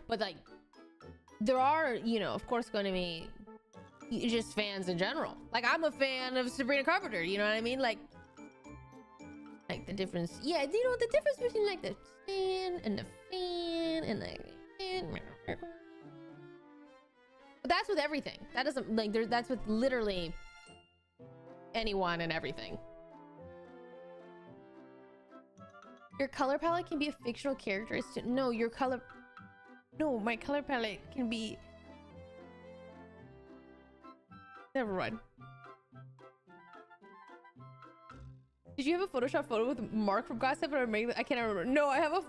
but like, there are, you know, of course, going to be just fans in general. Like, I'm a fan of Sabrina Carpenter. You know what I mean? Like the difference. Yeah, you know the difference between like the fan and the fan and like. But that's with everything. That doesn't like that's with literally anyone and everything. Your color palette can be a fictional characteristic. No, my color palette can be. Never mind. Did you have a Photoshop photo with Mark from Gossip or I can't remember. No, I have a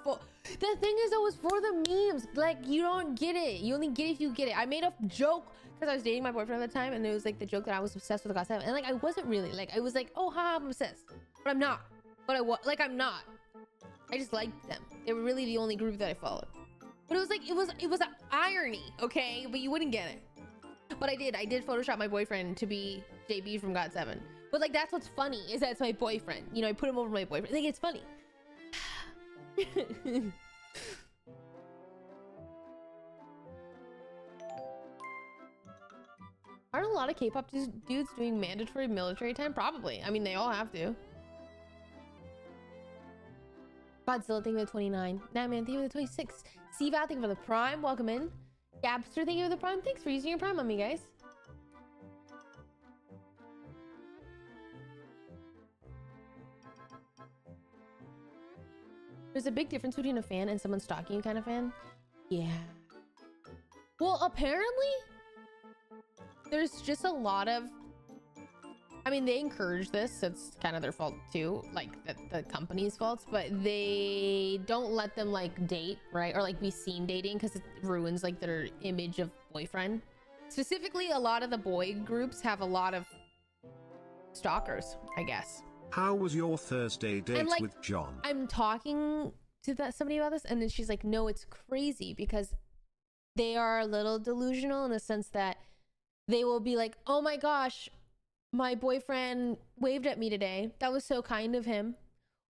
the thing is, it was for the memes. Like, you don't get it. You only get it if you get it. I made a joke because I was dating my boyfriend at the time, and it was like the joke that I was obsessed with Gossip, and like I wasn't really. Like, I was like, oh, ha, I'm obsessed, but I'm not. But I'm not. I just liked them. They were really the only group that I followed. But it was like it was an irony, okay? But you wouldn't get it. But I did Photoshop my boyfriend to be JB from GOT7. But like, that's what's funny, is that it's my boyfriend. You know, I put him over my boyfriend. Like, it's funny. Aren't a lot of K-pop dudes doing mandatory military time? Probably. I mean, they all have to. Godzilla, thank you for the 29. Nah, man, thank you for the 26. C-Val, thank you for the Prime. Welcome in. Gabster, thank you for the Prime. Thanks for using your Prime on me, guys. There's a big difference between a fan and someone stalking you kind of fan. Yeah. Well, apparently, there's just a lot of... I mean, they encourage this. It's kind of their fault too, like the company's fault, but they don't let them like date, right? Or like be seen dating, because it ruins like their image of boyfriend. Specifically, a lot of the boy groups have a lot of stalkers, I guess. How was your Thursday date like, with John? I'm talking to somebody about this, and then she's like, no, it's crazy because they are a little delusional in the sense that they will be like, oh my gosh, my boyfriend waved at me today. That was so kind of him.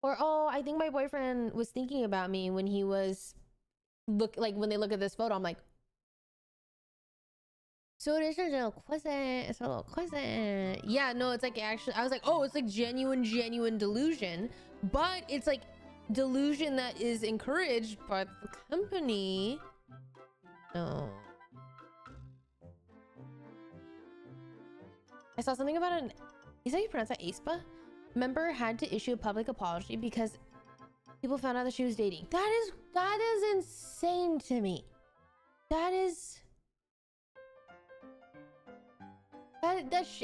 Or, oh, I think my boyfriend was thinking about me when he was when they look at this photo. I'm like, so it's a little cousin. It's a little cousin. Yeah, no, it's like actually, I was like, oh, it's like genuine delusion. But it's like delusion that is encouraged by the company. No. I saw something about is that how you pronounce that? aespa? Member had to issue a public apology because people found out that she was dating. That is insane to me.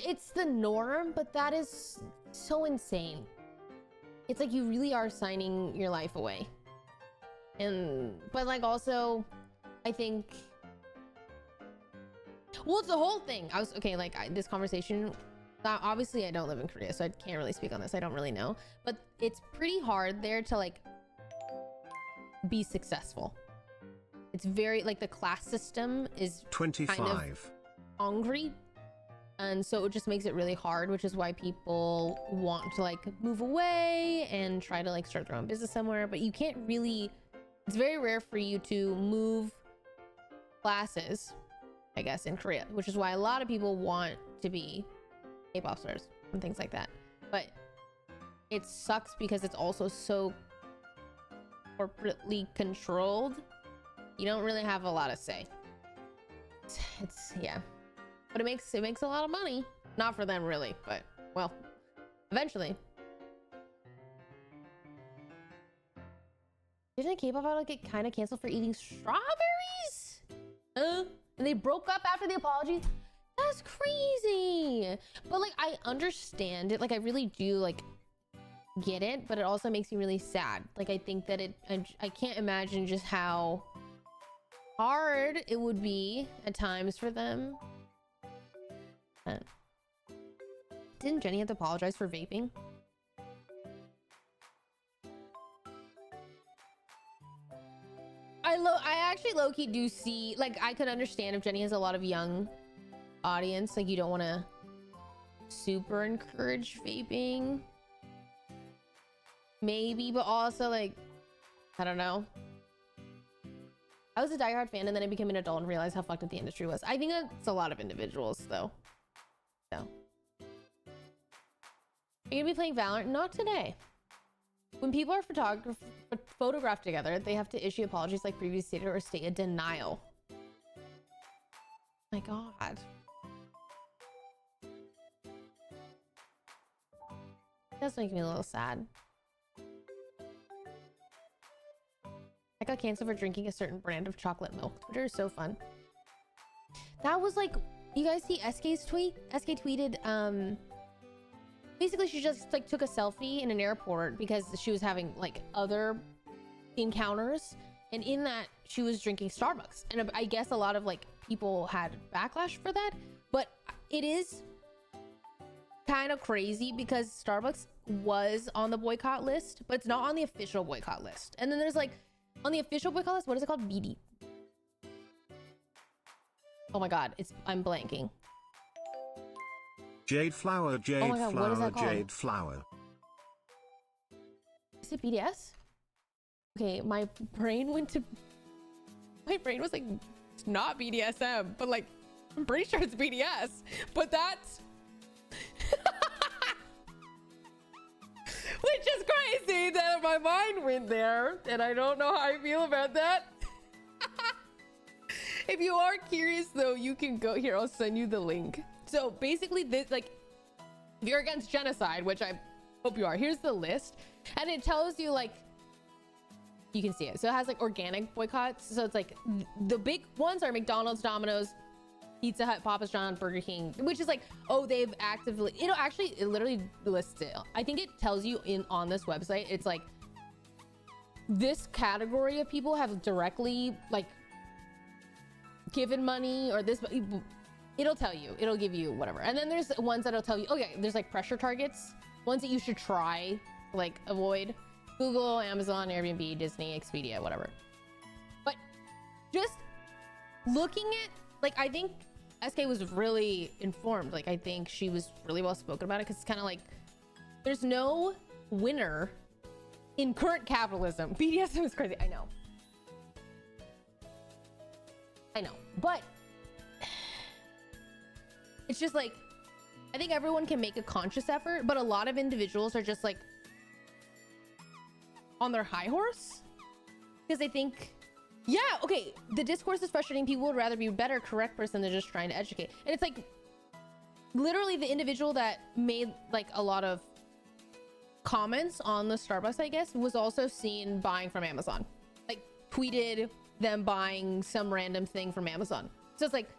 It's the norm, but that is so insane. It's like you really are signing your life away. But like also, I think, well, it's the whole thing. This conversation, obviously I don't live in Korea, so I can't really speak on this. I don't really know, but it's pretty hard there to like be successful. It's very like the class system is 25 kind of hungry, and so it just makes it really hard, which is why people want to like move away and try to like start their own business somewhere. But you can't really, it's very rare for you to move classes, I guess, in Korea, which is why a lot of people want to be K-pop stars and things like that. But it sucks because it's also so corporately controlled. You don't really have a lot of say. It's yeah, but it makes a lot of money. Not for them really, but well, eventually. Didn't K-pop idol get kind of canceled for eating strawberries? And they broke up after the apology. That's crazy. But like, I understand it. Like, I really do like get it, but it also makes me really sad. Like, I think that I can't imagine just how hard it would be at times for them. Didn't Jenny have to apologize for vaping? I actually low-key do see, like, I could understand if Jenny has a lot of young audience, like you don't want to super encourage vaping, maybe, but also like, I don't know. I was a diehard fan and then I became an adult and realized how fucked up the industry was. I think that's a lot of individuals though. So, are you gonna be playing Valorant? Not today. When people are photographed together, they have to issue apologies like previously stated or state a denial. My God. That's making me a little sad. I got canceled for drinking a certain brand of chocolate milk. Twitter is so fun. That was like, you guys see SK's tweet? SK tweeted, basically she just like took a selfie in an airport because she was having like other encounters, and in that she was drinking Starbucks, and I guess a lot of like people had backlash for that, but it is kind of crazy because Starbucks was on the boycott list, but it's not on the official boycott list. And then there's like on the official boycott list, what is it called? BD. Oh my God, I'm blanking. Jade flower, jade God, flower, jade flower. Is it BDS? Okay, my brain was like, it's not BDSM, but like, I'm pretty sure it's BDS, but that's which is crazy that my mind went there, and I don't know how I feel about that. If you are curious though, you can go here. I'll send you the link. So basically this, like, if you're against genocide, which I hope you are, here's the list. And it tells you like, you can see it. So it has like organic boycotts. So it's like the big ones are McDonald's, Domino's, Pizza Hut, Papa John's, Burger King, which is like, oh, they've actively, it literally lists it. I think it tells you on this website, it's like, this category of people have directly like given money, or this, it'll tell you, it'll give you whatever. And then there's ones that'll tell you, oh yeah, there's like pressure targets, ones that you should try, like avoid. Google, Amazon, Airbnb, Disney, Expedia, whatever. But just looking at, like, I think SK was really informed. Like, I think she was really well spoken about it, because it's kind of like, there's no winner in current capitalism. BDSM is crazy. I know, but it's just like, I think everyone can make a conscious effort, but a lot of individuals are just like on their high horse because they think, yeah, okay, the discourse is frustrating. People would rather be a better, correct person than just trying to educate. And it's like, literally the individual that made like a lot of comments on the Starbucks, I guess, was also seen buying from Amazon. Like, tweeted them buying some random thing from Amazon. So it's like,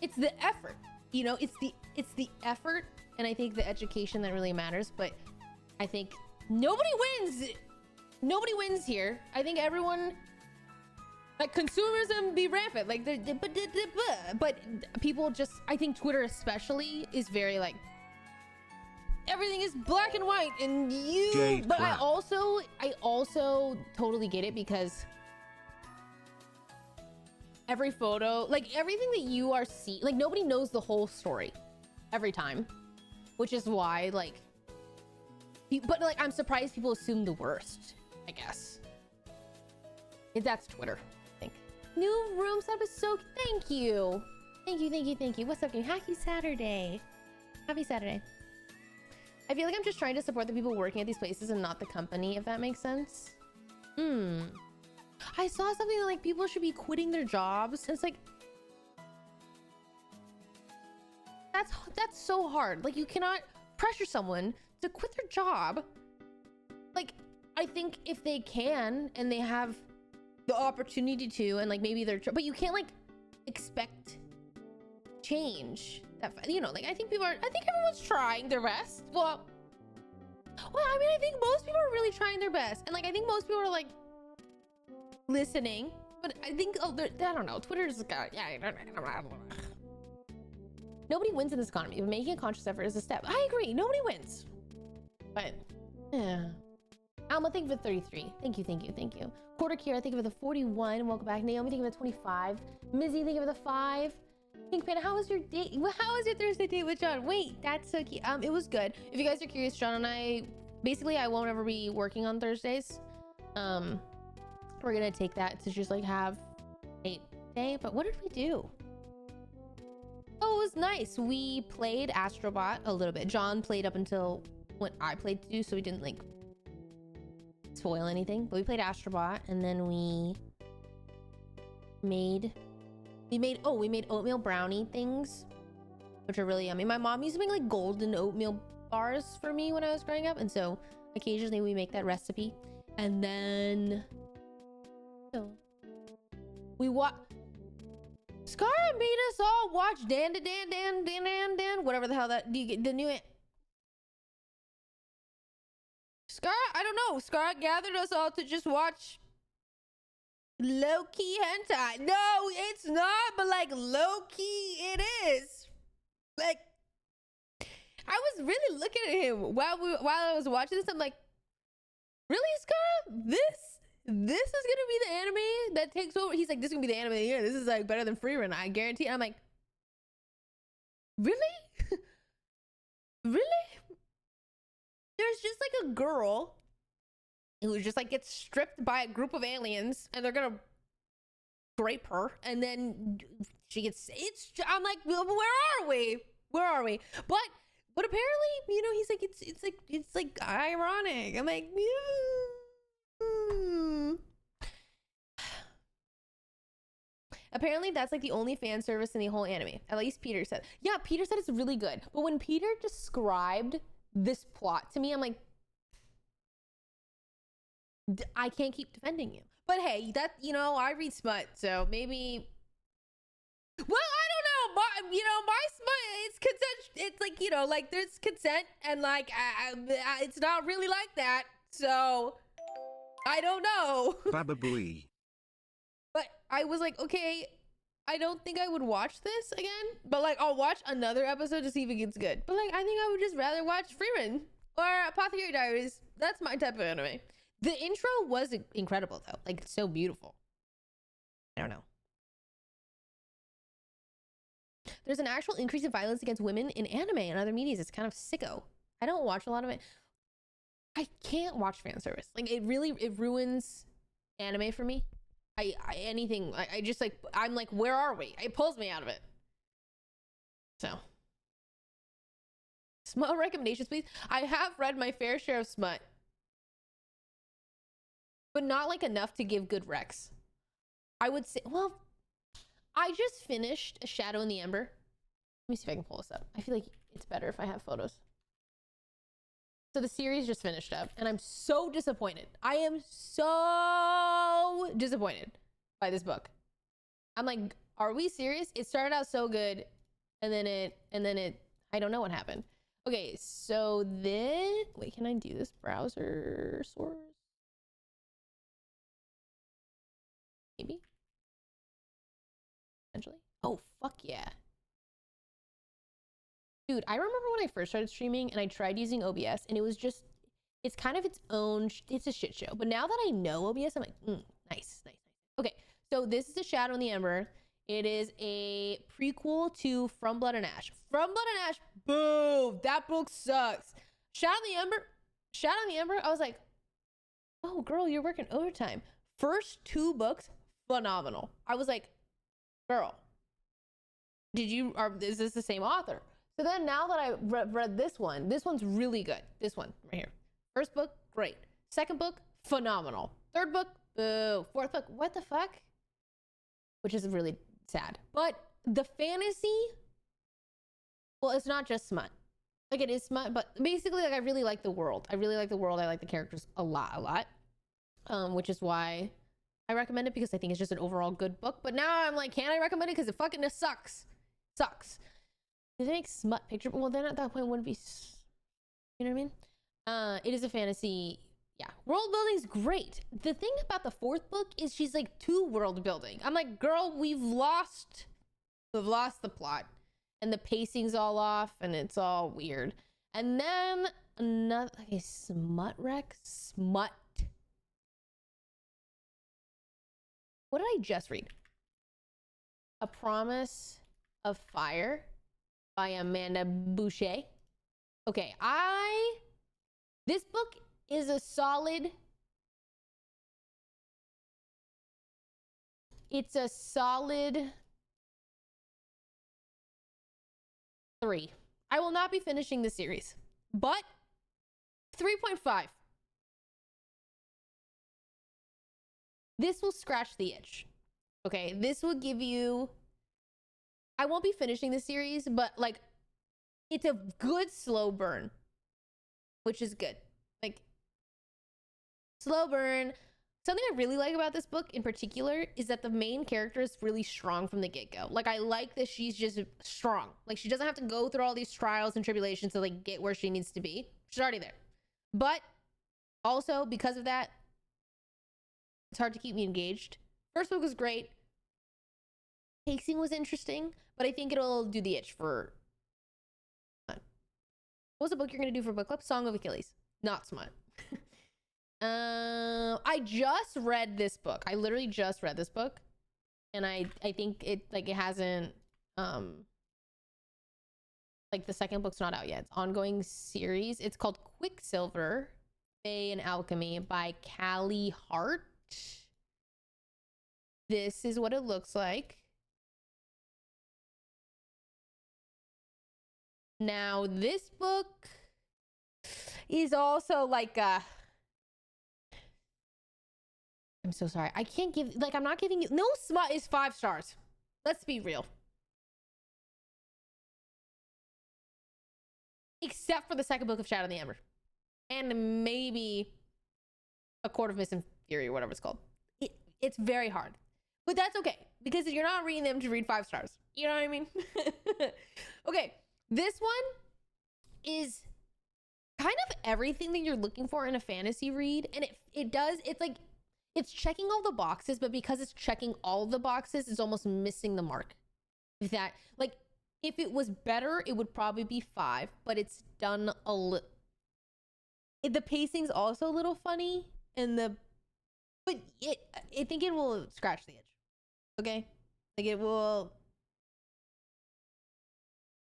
it's the effort, you know, it's the effort, and I think the education that really matters. But I think nobody wins here. I think everyone, like, consumerism be rampant, like, but people just, I think Twitter especially is very like, everything is black and white, and you Jade but crap. I also totally get it, because every photo, like everything that you are seeing, like nobody knows the whole story every time, which is why, like, but like, I'm surprised people assume the worst, I guess. That's Twitter, I think. New room setup is so, thank you. Thank you, thank you, thank you. What's up, game? Happy Saturday. Happy Saturday. I feel like I'm just trying to support the people working at these places and not the company, if that makes sense. I saw something that, like, people should be quitting their jobs. It's like, that's so hard. Like, you cannot pressure someone to quit their job. Like, I think if they can and they have the opportunity to, and like maybe they're, but you can't like expect change. That, you know, like I think everyone's trying their best. Well, I mean, I think most people are really trying their best, and like I think most people are like listening. But I think, I don't know. Twitter's got, yeah, I don't know. Nobody wins in this economy, but making a conscious effort is a step. I agree. Nobody wins. But yeah. Alma, thank you for 33. Thank you, thank you, thank you. Quarter Kira, thank you for the 41. Welcome back. Naomi, thank you for the 25. Mizzy, thank you for the 5. Pink Panda, how was your date? How was your Thursday date with John? Wait, that's so cute. It was good. If you guys are curious, John and I, basically, I won't ever be working on Thursdays. We're gonna take that to just like have a day. But what did we do? Oh, it was nice. We played Astrobot a little bit. John played up until when I played too, so we didn't like spoil anything. But we played Astrobot, and then we made oatmeal brownie things, which are really yummy. My mom used to make like golden oatmeal bars for me when I was growing up, and so occasionally we make that recipe. And then we Scar made us all watch Dan, whatever the hell that the new Scar. I don't know. Scar gathered us all to just watch low-key hentai. No, it's not, but like low-key it is. Like, I was really looking at him while I was watching this. I'm like, really, Scar? This is gonna be the anime that takes over. He's like, this is gonna be the anime of the year. This is like better than Free Run, I guarantee. I'm like, really? Really? There's just like a girl who just like gets stripped by a group of aliens, and they're gonna rape her, and then she gets. I'm like, where are we? Where are we? But apparently, you know, he's like, it's like ironic. I'm like, Apparently that's like the only fan service in the whole anime. At least Peter said. Yeah, Peter said it's really good. But when Peter described this plot to me, I'm like, I can't keep defending you. But hey, that, you know, I read smut, so maybe. Well, I don't know. My smut, it's consent. It's like, you know, like there's consent, and like it's not really like that. So I don't know. Baba Booey. But I was like, okay, I don't think I would watch this again. But like, I'll watch another episode to see if it gets good. But like, I think I would just rather watch Freeman or Apothecary Diaries. That's my type of anime. The intro was incredible though. Like, it's so beautiful. I don't know. There's an actual increase in violence against women in anime and other medias. It's kind of sicko. I don't watch a lot of it. I can't watch fan service. Like, it ruins anime for me. I just like, I'm like, where are we? It pulls me out of it. So, smut recommendations, please. I have read my fair share of smut, but not like enough to give good recs. I would say, well, I just finished A Shadow in the Ember. Let me see if I can pull this up. I feel like it's better if I have photos. So the series just finished up, and I'm so disappointed. I am so disappointed by this book. I'm like, are we serious? It started out so good, and then it, I don't know what happened. Okay, so then, wait, can I do this browser source? Maybe? Potentially? Oh, fuck yeah. Dude, I remember when I first started streaming and I tried using OBS, and it was just, it's kind of its own, it's a shit show. But now that I know OBS, I'm like, nice. Okay, so this is A Shadow in the Ember. It is a prequel to From Blood and Ash. From Blood and Ash, boo, that book sucks. Shadow in the Ember, I was like, oh girl, you're working overtime. First 2 books, phenomenal. I was like, girl, Is this the same author? So then now that I read this one's really good. This one right here. First book, great. Second book, phenomenal. Third book, fourth book, what the fuck? Which is really sad. But the fantasy, well, it's not just smut. Like, it is smut, but basically, like, I really like the world. I like the characters a lot. Which is why I recommend it, because I think it's just an overall good book. But now I'm like, can I recommend it? Because it fucking just sucks. Did they make smut picture? Well, then at that point, it wouldn't be, you know what I mean? It is a fantasy. Yeah, world building's great. The thing about the fourth book is she's like too world building. I'm like, girl, we've lost the plot, and the pacing's all off, and it's all weird. And then another, okay, smut. What did I just read? A Promise of Fire by Amanda Boucher. Okay, this book is a solid, it's a solid 3. I will not be finishing the series, but 3.5. This will scratch the itch. Okay, this will give you, I won't be finishing the series, but like, it's a good slow burn, which is good. Like, slow burn. Something I really like about this book in particular is that the main character is really strong from the get-go. Like, I like that she's just strong. Like, she doesn't have to go through all these trials and tribulations to like get where she needs to be. She's already there. But also, because of that, it's hard to keep me engaged. First book was great. Pacing was interesting, but I think it'll do the itch for... What was the book you're going to do for book club? Song of Achilles. Not smut. I just read this book. I literally just read this book, and I think it hasn't like, the second book's not out yet. It's ongoing series. It's called Quicksilver, Fae and Alchemy by Callie Hart. This is what it looks like. Now, this book is also like I'm so sorry. I can't give, like, I'm not giving you, no smut is 5 stars. Let's be real. Except for the second book of Shadow of the Ember. And maybe A Court of Mist and Fury, or whatever it's called. It's very hard. But that's okay, because you're not reading them to read 5 stars. You know what I mean? Okay, this one is kind of everything that you're looking for in a fantasy read. And it's like, it's checking all the boxes, but because it's checking all the boxes, it's almost missing the mark. If it was better, it would probably be 5, but it's done a little. The pacing's also a little funny, I think it will scratch the itch. Okay, like, it will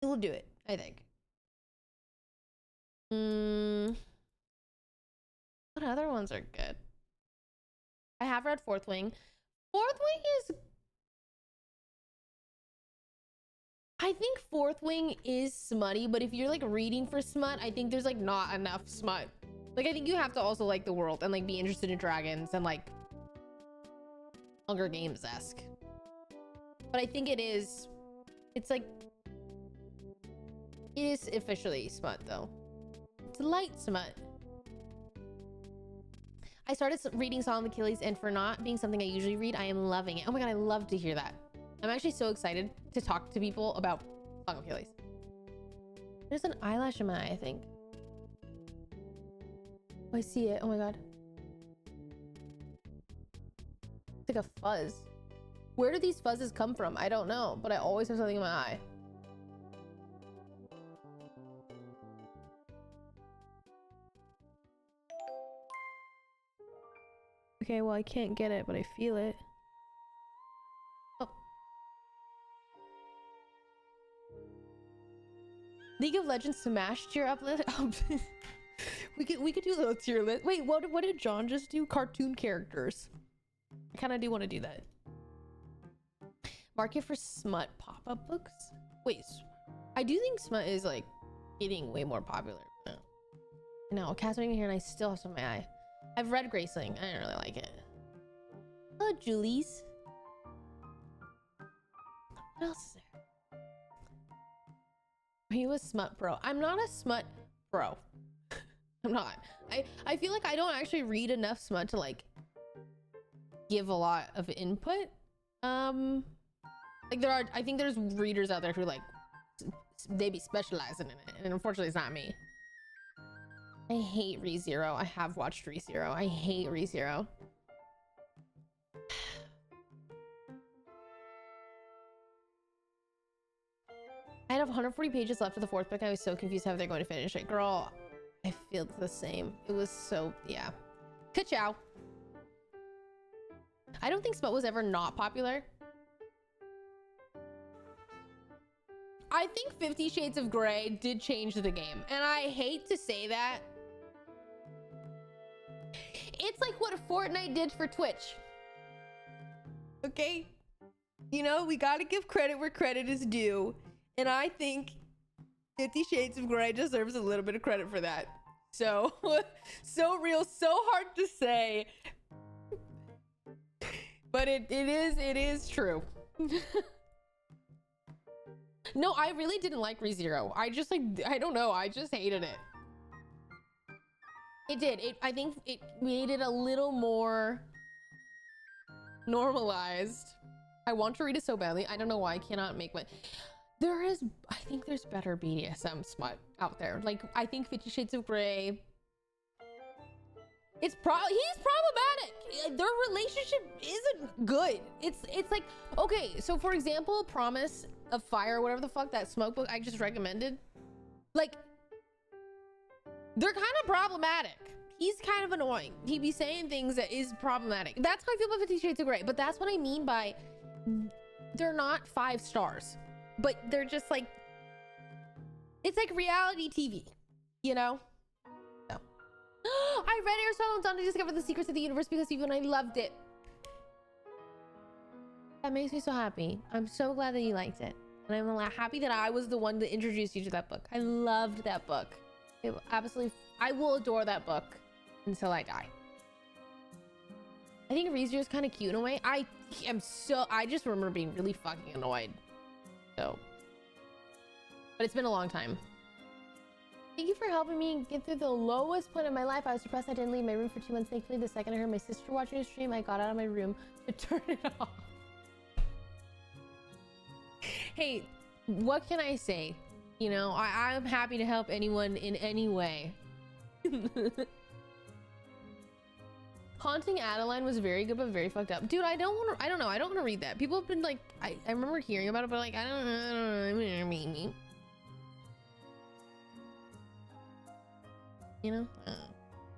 do it, I think. What other ones are good? I have read Fourth Wing. Fourth Wing is... I think Fourth Wing is smutty, but if you're like reading for smut, I think there's like not enough smut. Like, I think you have to also like the world and like be interested in dragons and like Hunger Games-esque. But I think it's like, it is officially smut though. It's light smut. I started reading Song of Achilles, and for not being something I usually read, I am loving it. Oh my god, I love to hear that. I'm actually so excited to talk to people about Song of Achilles. There's an eyelash in my eye, I think. Oh, I see it. Oh my god. It's like a fuzz. Where do these fuzzes come from? I don't know, but I always have something in my eye. Okay, well, I can't get it, but I feel it. Oh. League of Legends Smash tier uplift. Oh, we could do a little tier list. Wait, what did John just do? Cartoon characters. I kind of do want to do that. Market for smut pop-up books. Wait, I do think smut is like getting way more popular. No, cat's running here and I still have some in my eye. I've read Graceling. I didn't really like it. Hello, Julie's. What else is there? Are you a smut pro? I'm not a smut pro. I'm not. I feel like I don't actually read enough smut to like give a lot of input. Like I think there's readers out there who like they be specializing in it, and unfortunately it's not me. I hate ReZero. I have watched ReZero. I hate ReZero. I had 140 pages left of the fourth book. I was so confused how they're going to finish it. Girl, I feel the same. It was so, yeah. Kachow. I don't think smut was ever not popular. I think 50 Shades of Grey did change the game. And I hate to say that. It's like what Fortnite did for Twitch. Okay? You know, we gotta give credit where credit is due. And I think 50 Shades of Grey deserves a little bit of credit for that. So, so real, so hard to say. But it is true. No, I really didn't like ReZero. I just like, I don't know. I just hated it. It did. I think it made it a little more normalized. I want to read it so badly. I don't know why I cannot make one. I think there's better BDSM smut out there. Like, I think 50 Shades of Grey. He's problematic. Their relationship isn't good. It's like, okay, so for example, Promise of Fire, whatever the fuck, that smoke book I just recommended. Like, they're kind of problematic. He's kind of annoying. He be saying things that is problematic. That's how I feel about 50 Shades of Grey. But that's what I mean by they're not 5 stars. But they're just like, it's like reality TV, you know? So. I read Aristotle Dawn to discover the secrets of the universe because even I loved it. That makes me so happy. I'm so glad that you liked it. And I'm happy that I was the one to introduce you to that book. I loved that book. It absolutely, I will adore that book until I die. I think ReZero is kind of cute in a way. I just remember being really fucking annoyed. So, but it's been a long time. Thank you for helping me get through the lowest point of my life. I was depressed I didn't leave my room for 2 months. Thankfully, the second I heard my sister watching a stream, I got out of my room to turn it off. Hey, what can I say? You know, I'm happy to help anyone in any way. Haunting Adeline was very good, but very fucked up. Dude, I don't want to read that. People have been like, I remember hearing about it, but like, I don't know. You know?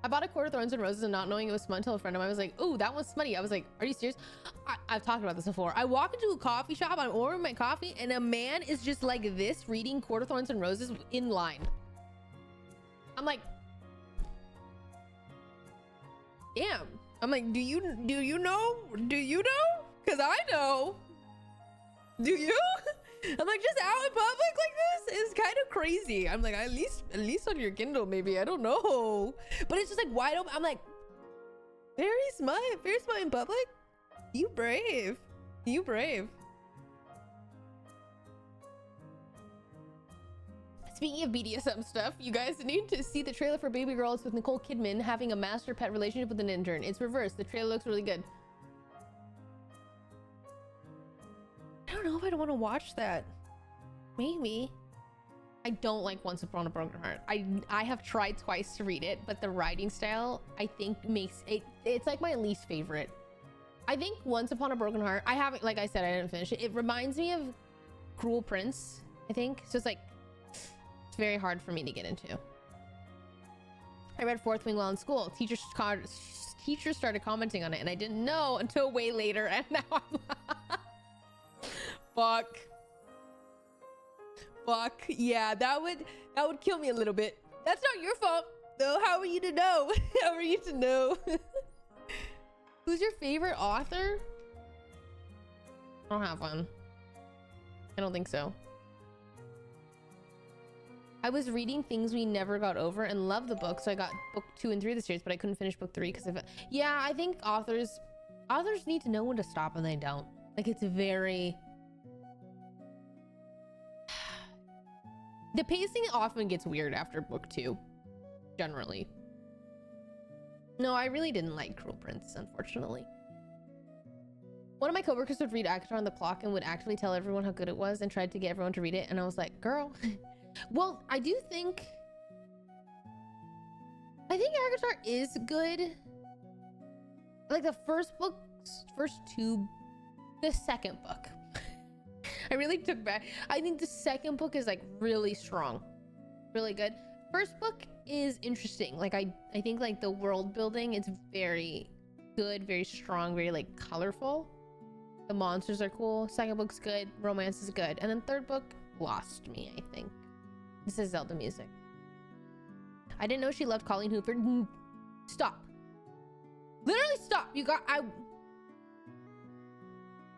I bought a Court of Thorns and Roses and not knowing it was smut until a friend of mine was like, "Oh, that one's smutty." I was like, "Are you serious?" I've talked about this before. I walk into a coffee shop, I'm ordering my coffee, and a man is just like this reading Court of Thorns and Roses in line. I'm like, damn. I'm like, do you know? Do you know? Cause I know. Do you? I'm like, just out in public like this is kind of crazy. I'm like, at least on your Kindle, maybe. I don't know. But it's just like wide open. I'm like, very smart in public. You brave. You brave. Speaking of BDSM stuff, you guys need to see the trailer for Baby Girls with Nicole Kidman having a master pet relationship with an intern. It's reversed. The trailer looks really good. I don't know if I don't want to watch that. Maybe. I don't like Once Upon a Broken Heart. I have tried twice to read it, but the writing style I think makes it, it's like my least favorite. I think Once Upon a Broken Heart, I haven't, like I said, I didn't finish it. It reminds me of Cruel Prince, I think. So it's like, it's very hard for me to get into. I read Fourth Wing while in school. Teachers started commenting on it and I didn't know until way later, and now I'm fuck yeah, that would kill me a little bit. That's not your fault though. How are you to know? How are you to know? Who's your favorite author? I don't have one. I don't think so. I was reading Things We Never Got Over and loved the book, so I got book 2 and 3 of the series, but I couldn't finish book 3 because of it. Yeah, I think authors need to know when to stop and they don't. Like, it's very... The pacing often gets weird after book 2, generally. No, I really didn't like Cruel Prince, unfortunately. One of my coworkers would read Akatar on the Clock and would actively tell everyone how good it was and tried to get everyone to read it, and I was like, girl... Well, I think Akatar is good. Like the first two, the second book. I really took back. I think the second book is like really strong, really good. First book is interesting. Like I think like the world building is very good, very strong, very like colorful. The monsters are cool. Second book's good. Romance is good. And then third book lost me, I think. This is Zelda music. I didn't know she loved Colleen Hoover. Stop. Literally stop.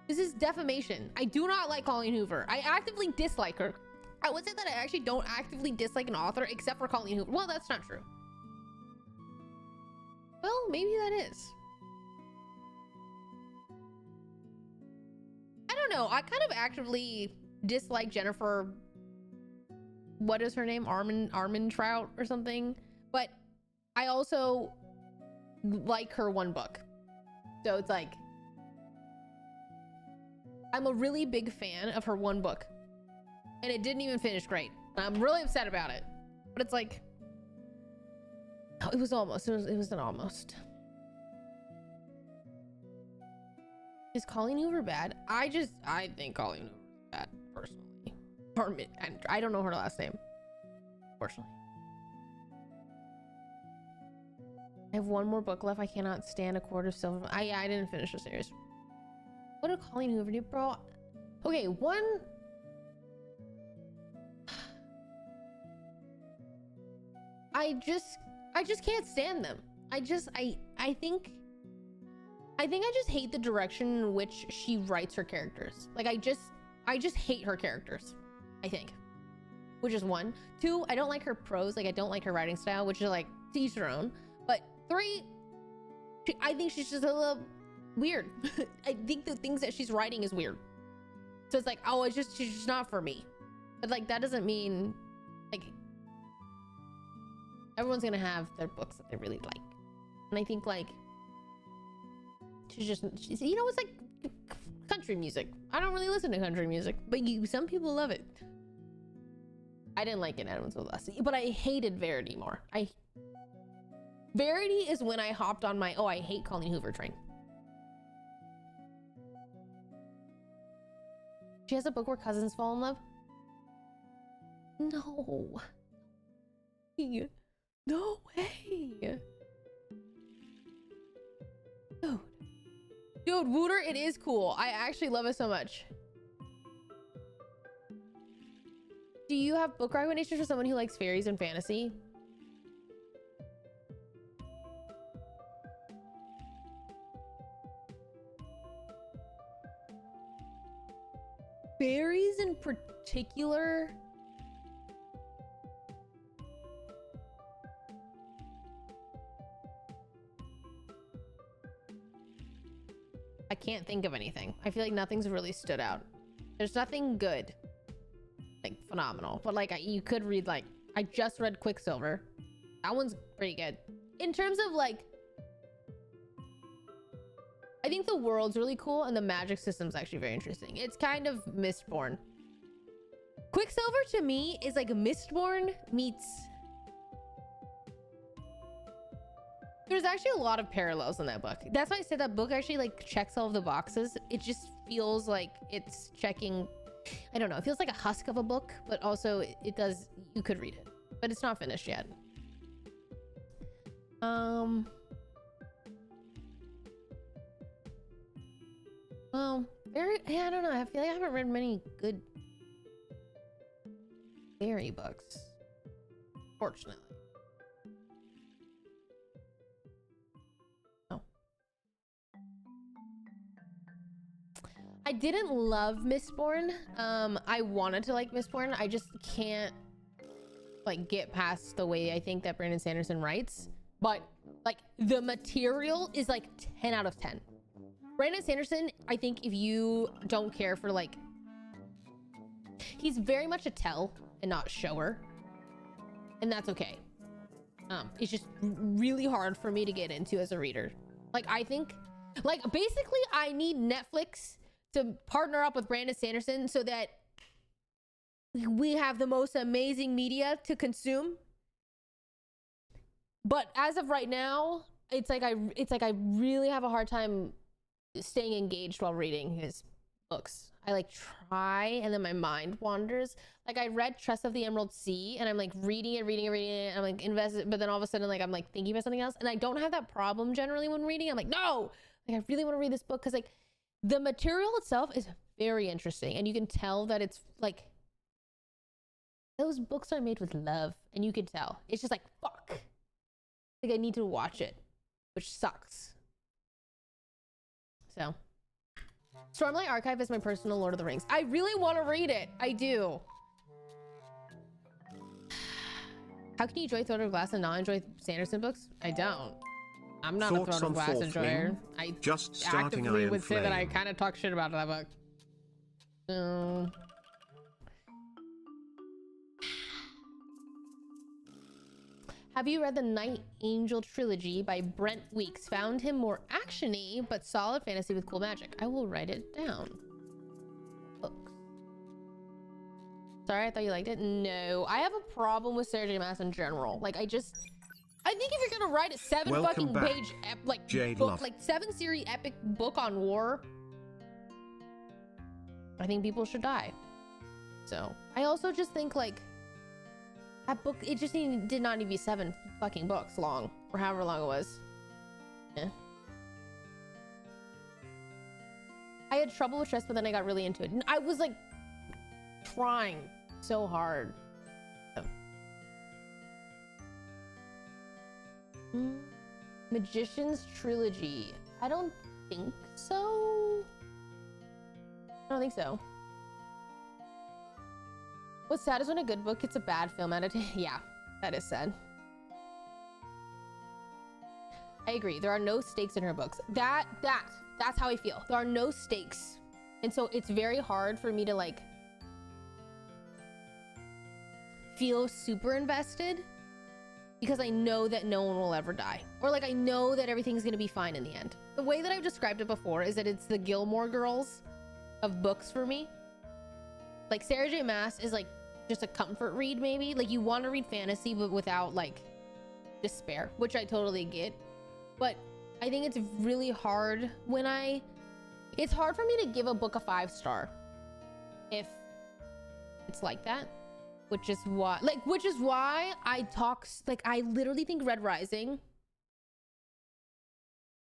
This is defamation. I do not like Colleen Hoover. I actively dislike her. I would say that I actually don't actively dislike an author except for Colleen Hoover. Well, that's not true. Well, maybe that is. I don't know. I kind of actively dislike Jennifer. What is her name? Armin Trout or something. But I also like her one book. So it's like, I'm a really big fan of her one book. And it didn't even finish great. I'm really upset about it. But it's like, oh, it was almost. It was an almost. Is Colleen Hoover bad? I think Colleen Hoover is bad, personally. And I don't know her last name, unfortunately. I have one more book left. I cannot stand A Court of Silver. I didn't finish the series. What did Colleen Hoover do, bro? Okay, one. I just can't stand them. I think I just hate the direction in which she writes her characters. Like I just hate her characters. I think, which is 1. 2, I don't like her prose. Like I don't like her writing style, which is like to each their own. But 3, I think she's just a little weird. I think the things that she's writing is weird. So it's like, oh, she's just not for me. But like that doesn't mean like everyone's gonna have their books that they really like. And I think like she's you know, it's like country music. I don't really listen to country music, but some people love it. I didn't like it Adams with us, but I hated Verity more. Verity is when I hopped on my I hate Colleen Hoover train. She has a book where cousins fall in love. No. No way. Dude, Wooter, it is cool. I actually love it so much. Do you have book recommendations for someone who likes fairies and fantasy? Fairies in particular? I can't think of anything. I feel like nothing's really stood out. There's nothing good. Like phenomenal. But like you could read like, I just read Quicksilver. That one's pretty good. In terms of like, I think the world's really cool and the magic system's actually very interesting. It's kind of Mistborn. Quicksilver to me is like Mistborn meets... There's actually a lot of parallels in that book. That's why I said that book actually like checks all of the boxes. It just feels like it's checking, I don't know, it feels like a husk of a book, but also it does, you could read it, but it's not finished yet. Well, I don't know. I feel like I haven't read many good fairy books, fortunately. I didn't love Mistborn. I wanted to like Mistborn. I just can't like get past the way I think that Brandon Sanderson writes. But like the material is like 10 out of 10. Brandon Sanderson, I think if you don't care for like, he's very much a tell and not shower. And that's okay. It's just really hard for me to get into as a reader. Like I think, like basically I need Netflix to partner up with Brandon Sanderson so that we have the most amazing media to consume. But as of right now, it's like I really have a hard time staying engaged while reading his books. I like try and then my mind wanders. Like I read Trust of the Emerald Sea and I'm like reading it. And I'm like invested, but then all of a sudden like I'm like thinking about something else. And I don't have that problem generally when reading. I'm like, no, like I really want to read this book because like the material itself is very interesting. And you can tell that it's like, those books are made with love and you can tell. It's just like, fuck. Like I need to watch it, which sucks. So Stormlight Archive is my personal Lord of the Rings. I really want to read it. I do. How can you enjoy Throne of Glass and not enjoy Sanderson books? I don't. I'm not a Throne of Glass enjoyer. I just starting actively Iron would say Flame. that I kind of talk shit about that book. So... Have you read the Night Angel trilogy by Brent Weeks? Found him more actiony, but solid fantasy with cool magic. I will write it down. Books. Sorry, I thought you liked it. No, I have a problem with Sarah J. Maas in general. Like, I think if you're gonna write a 7 Welcome fucking back, page, like, Jade book, Love. like 7 series epic book on war, I think people should die. So, I also just think, like, that book, it just did not need to be 7 fucking books long, or however long it was. Yeah. I had trouble with Tress, but then I got really into it. And I was like trying so hard. Magician's Trilogy. I don't think so. I don't think so. What's sad is when a good book gets a bad film adaptation. Yeah, that is sad. I agree. There are no stakes in her books. That's how I feel. There are no stakes. And so it's very hard for me to like feel super invested because I know that no one will ever die. Or like I know that everything's going to be fine in the end. The way that I've described it before is that it's the Gilmore Girls of books for me. Like Sarah J. Maas is like just a comfort read, maybe. Like you want to read fantasy, but without like despair, which I totally get. But I think it's really hard it's hard for me to give a book a 5-star if it's like that, which is why I literally think Red Rising,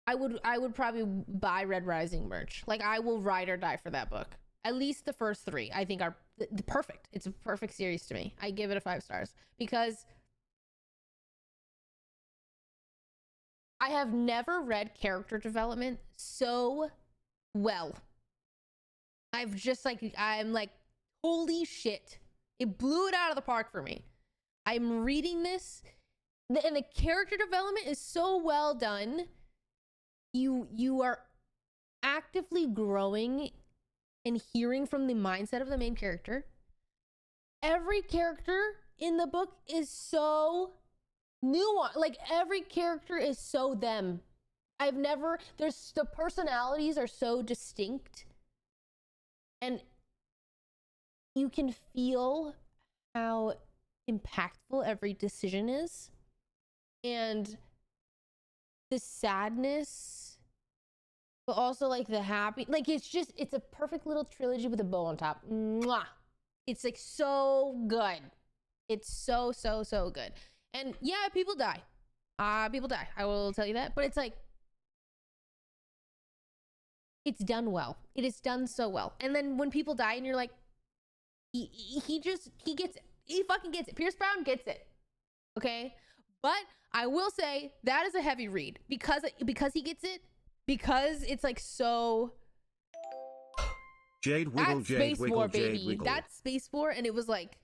I would probably buy Red Rising merch. Like I will ride or die for that book. At least the first 3 I think are the perfect. It's a perfect series to me. I give it a 5 stars because I have never read character development so well. I'm like, holy shit. It blew it out of the park for me. I'm reading this and the character development is so well done. You are actively growing and hearing from the mindset of the main character. Every character in the book is so nuanced. Like every character is so them. The personalities are so distinct. And you can feel how impactful every decision is. And the sadness, but also like the happy, like it's a perfect little trilogy with a bow on top. Mwah. It's like so good. It's so good. And yeah, people die. People die. I will tell you that. But it's like, it's done well. It is done so well. And then when people die and you're like, he gets it. He fucking gets it. Pierce Brown gets it. Okay? But I will say that is a heavy read because he gets it, because it's like so Jade Wiggle, That's Jade Space Wiggle, War, Jade baby. Wiggle. That's Space War, and it was like,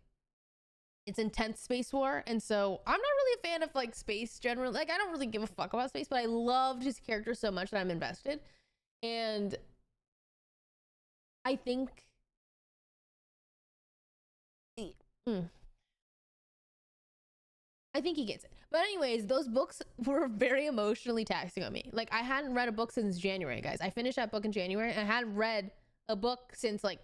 it's intense Space War, and so I'm not really a fan of like space generally. Like, I don't really give a fuck about space, but I loved his character so much that I'm invested, and I think I think he gets it. But anyways, those books were very emotionally taxing on me. Like, I hadn't read a book since January, guys. I finished that book in January, and I hadn't read a book since like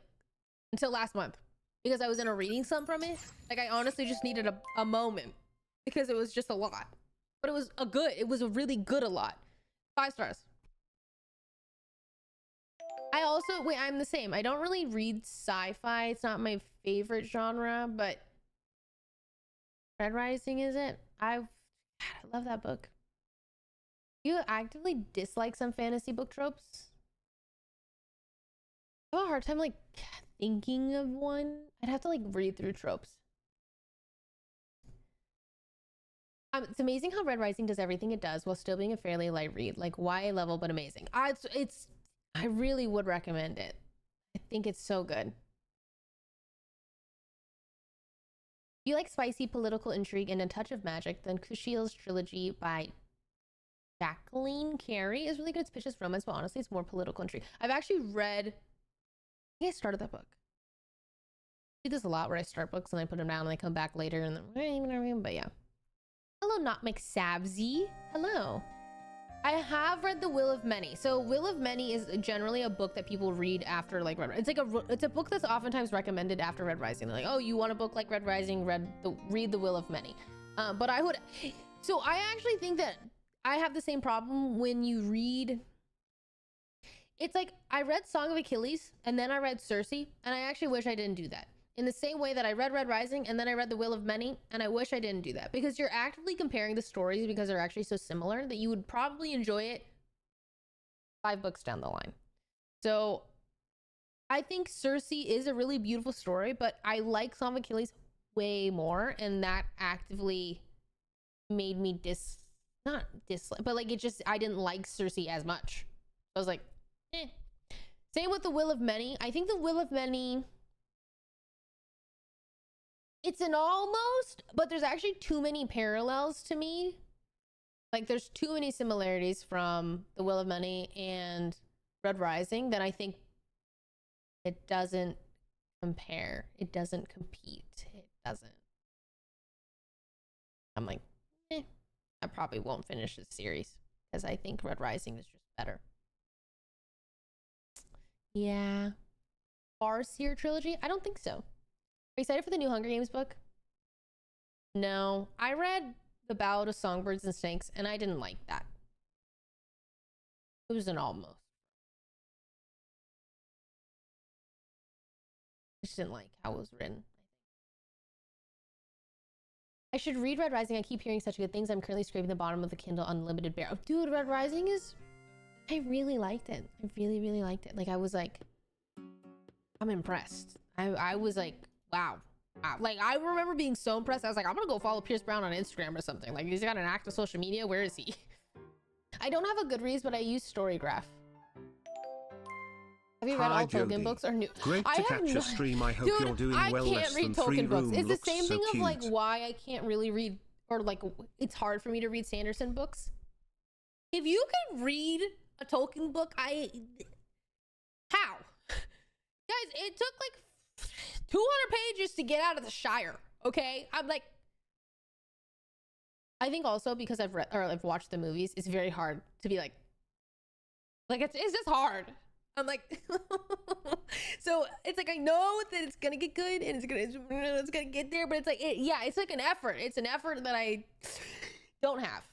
until last month because I was in a reading slump from it. Like, I honestly just needed a moment because it was just a lot. But it was a really good a lot. 5 stars. I also, I'm the same. I don't really read sci-fi. It's not my favorite genre, but Red Rising is it? I love that book. You actively dislike some fantasy book tropes? I have a hard time like thinking of one. I'd have to like read through tropes. It's amazing how Red Rising does everything it does while still being a fairly light read. Like YA level, but amazing. I really would recommend it. I think it's so good. If you like spicy political intrigue and a touch of magic, then Kushiel's trilogy by Jacqueline Carey is really good. It's pitches romance, but honestly, it's more political intrigue. I've actually read. I think I started that book. I do this a lot where I start books and I put them down and I come back later and then, but yeah. Hello, not McSabsy. Hello. I have read The Will of Many. So Will of Many is generally a book that people read after like Red Rising. It's a book that's oftentimes recommended after Red Rising. They're like, oh, you want a book like Red Rising? Read The Will of Many. But I actually think that I have the same problem when you read. It's like I read Song of Achilles and then I read Circe, and I actually wish I didn't do that. In the same way that I read Red Rising and then I read The Will of Many, and I wish I didn't do that because you're actively comparing the stories because they're actually so similar that you would probably enjoy it 5 books down the line. So I think Circe is a really beautiful story, but I like Song of Achilles way more, and that actively made me not dislike, but like I didn't like Circe as much. I was like, eh. Same with The Will of Many. I think The Will of Many, it's an almost, but there's actually too many parallels to me. Like, there's too many similarities from The Will of Many and Red Rising that I think it doesn't compare. It doesn't compete. It doesn't. I'm like, I probably won't finish this series because I think Red Rising is just better. Yeah. Farseer trilogy? I don't think so. Are you excited for the new Hunger Games book? No. I read The Ballad of Songbirds and Snakes, and I didn't like that. It was an almost. I just didn't like how it was written. I should read Red Rising. I keep hearing such good things. I'm currently scraping the bottom of the Kindle Unlimited Bear. Oh, dude, Red Rising is... I really liked it. I really, really liked it. Like, I was like... I'm impressed. I was like... Wow. Like, I remember being so impressed. I was like, I'm gonna go follow Pierce Brown on Instagram or something. Like, he's got an active social media. Where is he? I don't have a Goodreads, but I use Storygraph. Have you read all Tolkien books or new? Great to catch a stream. I hope you're doing well. I can't read Tolkien books. It's the same thing of like why I can't really read, or like it's hard for me to read Sanderson books. If you can read a Tolkien book, how? Guys, it took like 200 pages to get out of the Shire. Okay, I'm like, I think also because I've read or I've watched the movies, it's very hard to be like it's just hard. I'm like, so it's like I know that it's gonna get good and it's gonna get there, but it's like it's like an effort. It's an effort that I don't have.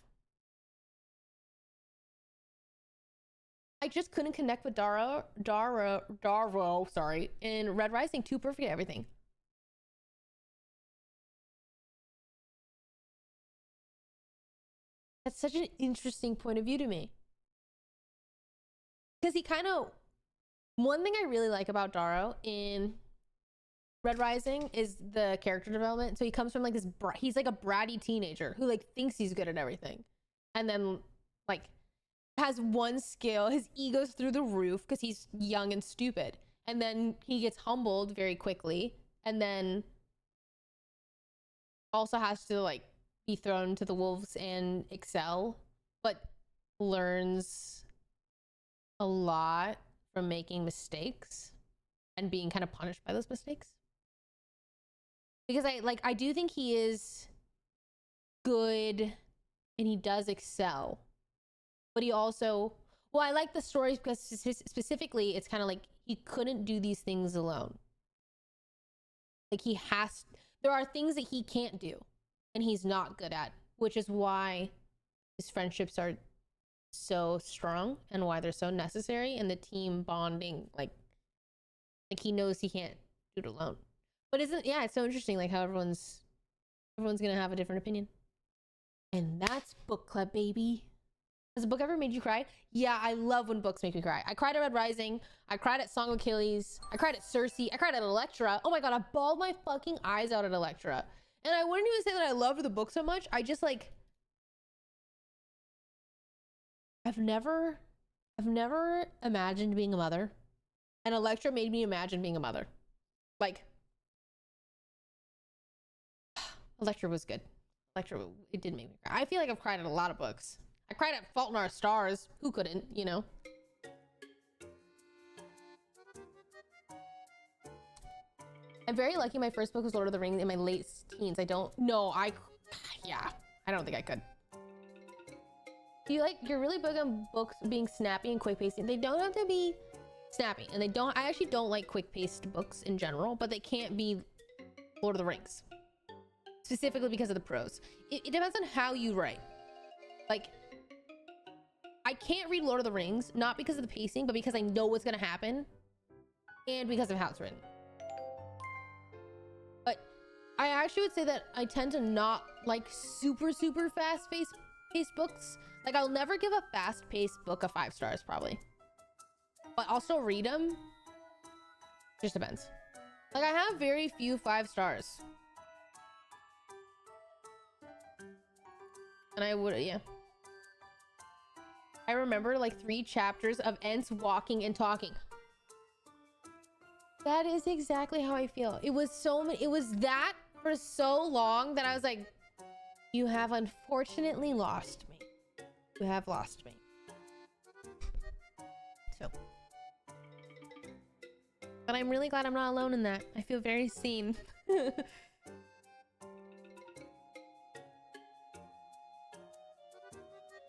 I just couldn't connect with Darrow, sorry, in Red Rising. Too perfect at everything. That's such an interesting point of view to me. Because he kind of... One thing I really like about Darrow in Red Rising is the character development. So he comes from like this... He's like a bratty teenager who like thinks he's good at everything. And then like... has one skill, his ego's through the roof because he's young and stupid, and then he gets humbled very quickly, and then also has to like be thrown to the wolves and excel, but learns a lot from making mistakes and being kind of punished by those mistakes. Because I do think he is good and he does excel, but he also, well, I like the stories because specifically it's kind of like he couldn't do these things alone. Like there are things that he can't do and he's not good at, which is why his friendships are so strong and why they're so necessary, and the team bonding, like he knows he can't do it alone. But it's so interesting like how everyone's gonna have a different opinion. And that's book club, baby. Has a book ever made you cry? Yeah, I love when books make me cry. I cried at Red Rising. I cried at Song of Achilles. I cried at Circe. I cried at Electra. Oh my god, I bawled my fucking eyes out at Electra. And I wouldn't even say that I loved the book so much. I just like, I've never imagined being a mother, and Electra made me imagine being a mother. Like, Electra was good. Electra, it did make me cry. I feel like I've cried at a lot of books. I cried at Fault in Our Stars. Who couldn't, you know? I'm very lucky my first book was Lord of the Rings in my late teens. I don't think I could. You're really big on books being snappy and quick pacing. They don't have to be snappy, and I actually don't like quick paced books in general, but they can't be Lord of the Rings. Specifically because of the prose. It depends on how you write. Like, I can't read Lord of the Rings, not because of the pacing, but because I know what's gonna happen, and because of how it's written. But I actually would say that I tend to not like super fast-paced books. Like, I'll never give a fast-paced book a 5 stars, probably. But I'll still read them. Just depends. Like, I have very few 5 stars. And I would, yeah. I remember like 3 chapters of Ents walking and talking. That is exactly how I feel. It was that for so long that I was like, you have unfortunately lost me. You have lost me. So. But I'm really glad I'm not alone in that. I feel very seen.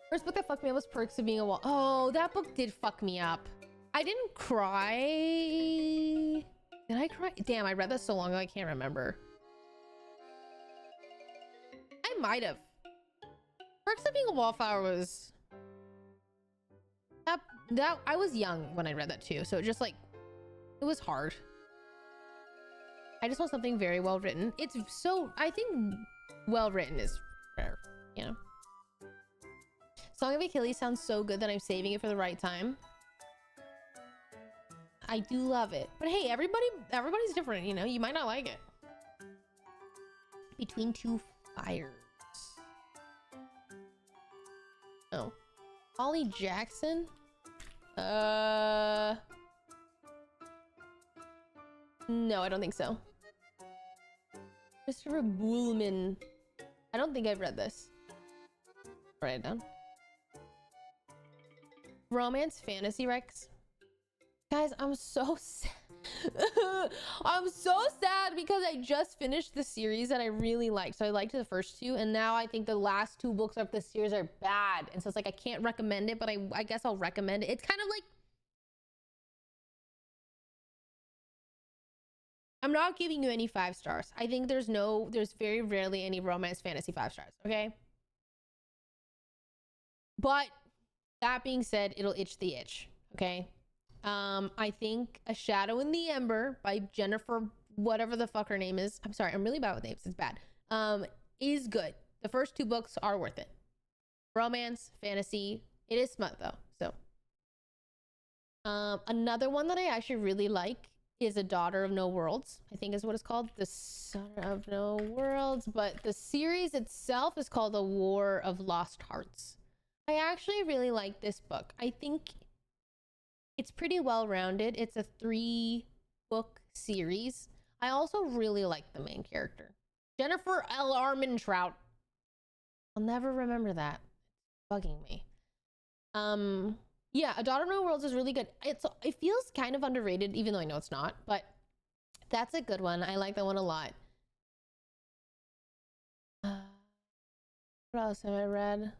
First book that fucked me up was Perks of Being a Wall. Oh, that book did fuck me up. I didn't cry. Did I cry? Damn, I read that so long ago, I can't remember. I might have. Perks of Being a Wallflower was... That I was young when I read that too, so it just like... It was hard. I just want something very well written. It's so... I think well written is rare, you know? Song of Achilles sounds so good that I'm saving it for the right time. I do love it. But hey, everybody's different, you know? You might not like it. Between Two Fires. Oh. Holly Jackson? No, I don't think so. Christopher Buhlman. I don't think I've read this. Write it down. Romance Fantasy Rex. Guys, I'm so sad. I'm so sad because I just finished the series that I really liked. So I liked the first 2, and now I think the last 2 books of the series are bad. And so it's like I can't recommend it, but I guess I'll recommend it. It's kind of like, I'm not giving you any 5 stars. I think there's very rarely any romance fantasy 5 stars, okay? But that being said, it'll itch the itch, okay? I think A Shadow in the Ember by Jennifer, whatever the fuck her name is. I'm sorry, I'm really bad with names. It's bad. Is good. The first 2 books are worth it. Romance, fantasy. It is smut though, so. Another one that I actually really like is A Daughter of No Worlds, I think is what it's called. The Son of No Worlds, but the series itself is called The War of Lost Hearts. I actually really like this book. I think It's pretty well-rounded. It's a 3-book series. I also really like the main character, Jennifer L. Armentrout. I'll never remember that. It's bugging me. Yeah, A Daughter of No Worlds is really good. It feels kind of underrated, even though I know it's not, but that's a good one. I like that one a lot. What else have I read?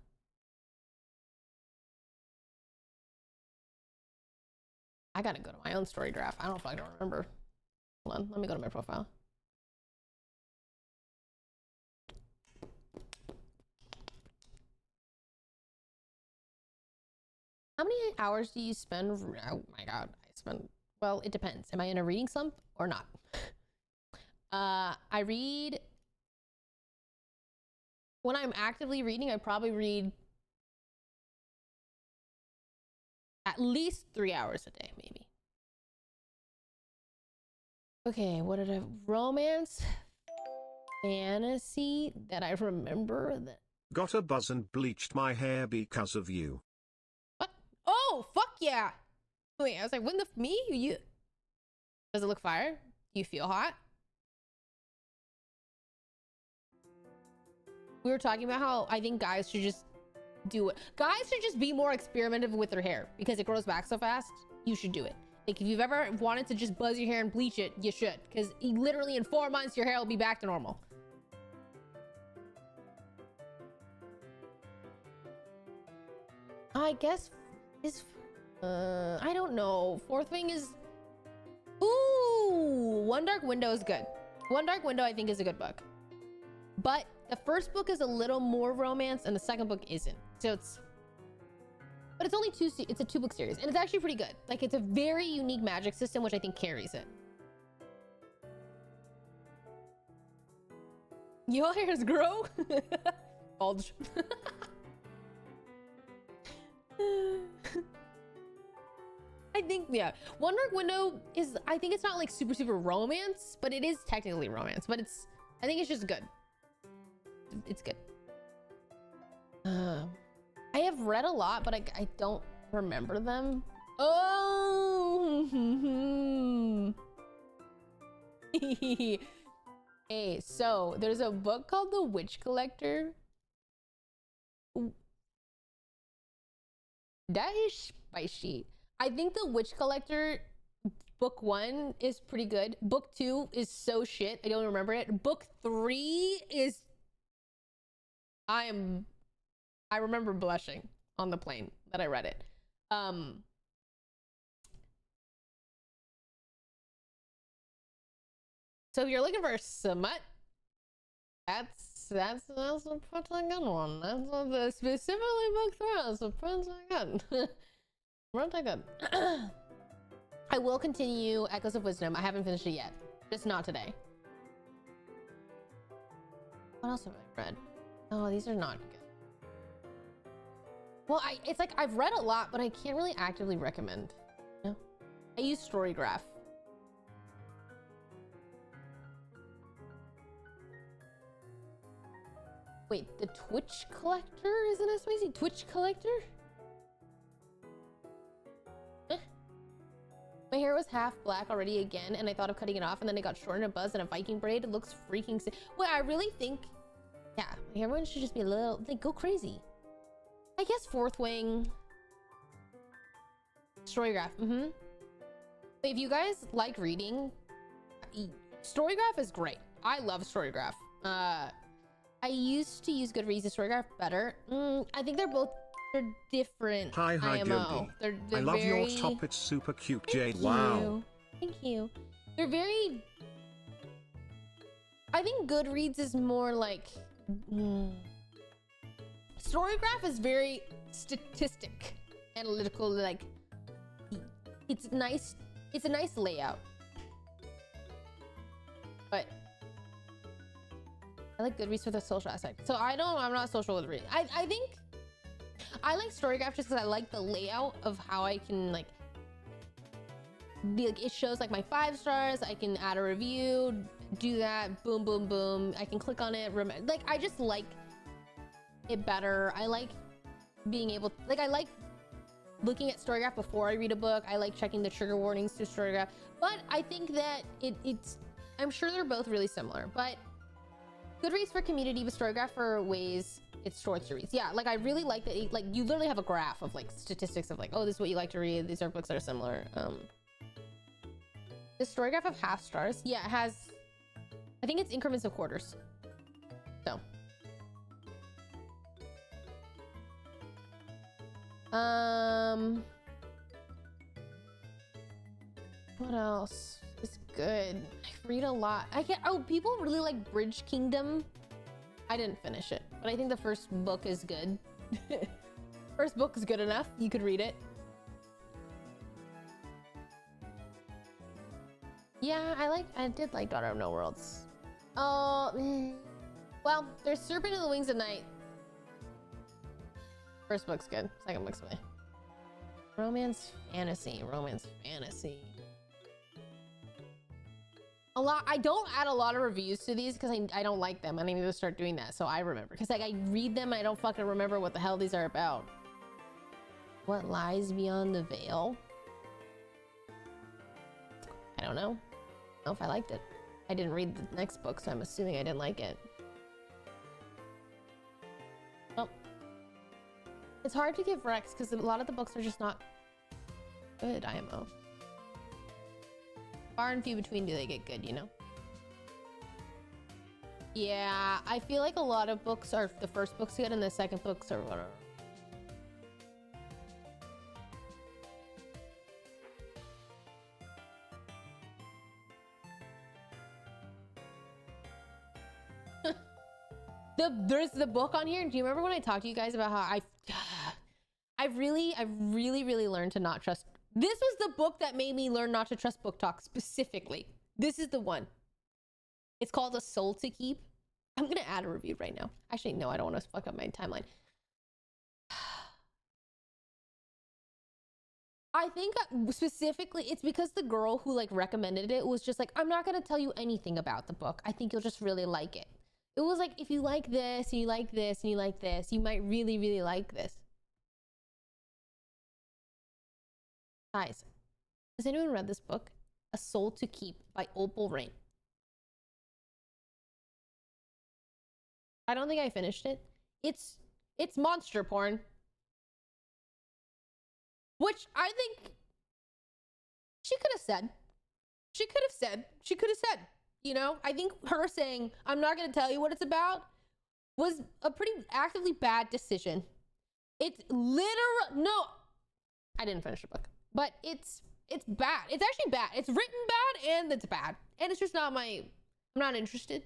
I gotta go to my own story graph. I don't remember. Hold on, let me go to my profile. How many hours do you spend? Oh my god, I spend, well, it depends. Am I in a reading slump or not? I read, when I'm actively reading, I probably read at least 3 hours a day, maybe. Okay, what did I, romance, fantasy that I remember that. Got a buzz and bleached my hair because of you. What? Oh, fuck yeah. Wait, I was like, when the, me? You? Does it look fire? Do you feel hot? We were talking about how I think guys should just do it. Guys should just be more experimentative with their hair because it grows back so fast. You should do it. Like, if you've ever wanted to just buzz your hair and bleach it, you should. Because literally in 4 months, your hair will be back to normal. I guess is, I don't know. Fourth Wing is, ooh, One Dark Window is good. One Dark Window, I think, is a good book. But the first book is a little more romance and the second book isn't. So it's, but it's only it's a 2-book series and it's actually pretty good. Like, it's a very unique magic system, which I think carries it. Your hairs grow? Bulge. I think, yeah. One Dark Window is, I think it's not like super romance, but it is technically romance, but it's, I think it's just good. It's good. I have read a lot, but I don't remember them. Oh. Hey, so there's a book called The Witch Collector. That is spicy. I think The Witch Collector book 1 is pretty good. Book 2 is so shit. I don't remember it. Book 3 is, I remember blushing on the plane that I read it. So if you're looking for a smut, that's a pretty good one. That's specifically book 3. That's a pretty good. Pretty good. I will continue Echoes of Wisdom. I haven't finished it yet. Just not today. What else have I read? Oh, these are not good. Well, it's like I've read a lot, but I can't really actively recommend. You know? I use Storygraph. Wait, the Twitch Collector isn't as spicy? Twitch Collector? My hair was half black already again, and I thought of cutting it off, and then it got short in a buzz and a Viking braid. It looks freaking sick. Well, I really think, yeah, everyone should just be a little, like, go crazy. I guess Fourth Wing. Storygraph, But if you guys like reading, Storygraph is great. I love Storygraph. I used to use Goodreads and Storygraph better. I think they're different. Hi, IMO. Jody. They're I love very... your top. It's super cute, Jade. Thank Wow. You. Thank you. They're very... I think Goodreads is more like... Storygraph is very statistic, analytical, like... It's nice. It's a nice layout. But... I like Goodreads for the social aspect. So I'm not social with reading. I think I like Storygraph just because I like the layout of how I can like it shows like my 5 stars. I can add a review, do that, boom, boom, boom. I can click on it. Like, I just like it better. I like being able, like, I like looking at Storygraph before I read a book. I like checking the trigger warnings to Storygraph, but I think that it's, I'm sure they're both really similar, but Goodreads for community, but Storygraph for ways it's short stories. Yeah, like I really like that. Like you literally have a graph of like statistics of like, oh, this is what you like to read. These are books that are similar. The Storygraph of half stars. Yeah, it has, I think it's increments of quarters. So. What else is good? I read a lot. I can't, oh, people really like Bridge Kingdom. I didn't finish it, but I think the first book is good. First book is good enough. You could read it. Yeah, I did like Daughter of No Worlds. Oh, well, there's Serpent in the Wings at Night. First book's good. Second book's okay. Romance fantasy. A lot. I don't add a lot of reviews to these because I don't like them, and I need to start doing that so I remember. Because like I read them, I don't fucking remember what the hell these are about. What lies beyond the veil? I don't know. I don't know if I liked it. I didn't read the next book, so I'm assuming I didn't like it. Well, it's hard to give Rex because a lot of the books are just not good, IMO. Far and few between do they get good, you know? Yeah, I feel like a lot of books are, the first book's good and the second books are whatever. There's the book on here. Do you remember when I talked to you guys about how I've really learned to not trust. This was the book that made me learn not to trust Book Talk specifically. This is the one. It's called A Soul to Keep. I'm going to add a review right now. Actually, no, I don't want to fuck up my timeline. I think specifically it's because the girl who like recommended it was just like, I'm not going to tell you anything about the book. I think you'll just really like it. It was like, if you like this and you like this and you like this, you might really, really like this. Guys, has anyone read this book? A Soul to Keep by Opal Rain. I don't think I finished it. It's monster porn. Which I think she could have said. She could have said. You know, I think her saying, I'm not going to tell you what it's about, was a pretty actively bad decision. It's literal. No, I didn't finish the book, but it's bad. It's actually bad. It's written bad and it's bad. And it's just not I'm not interested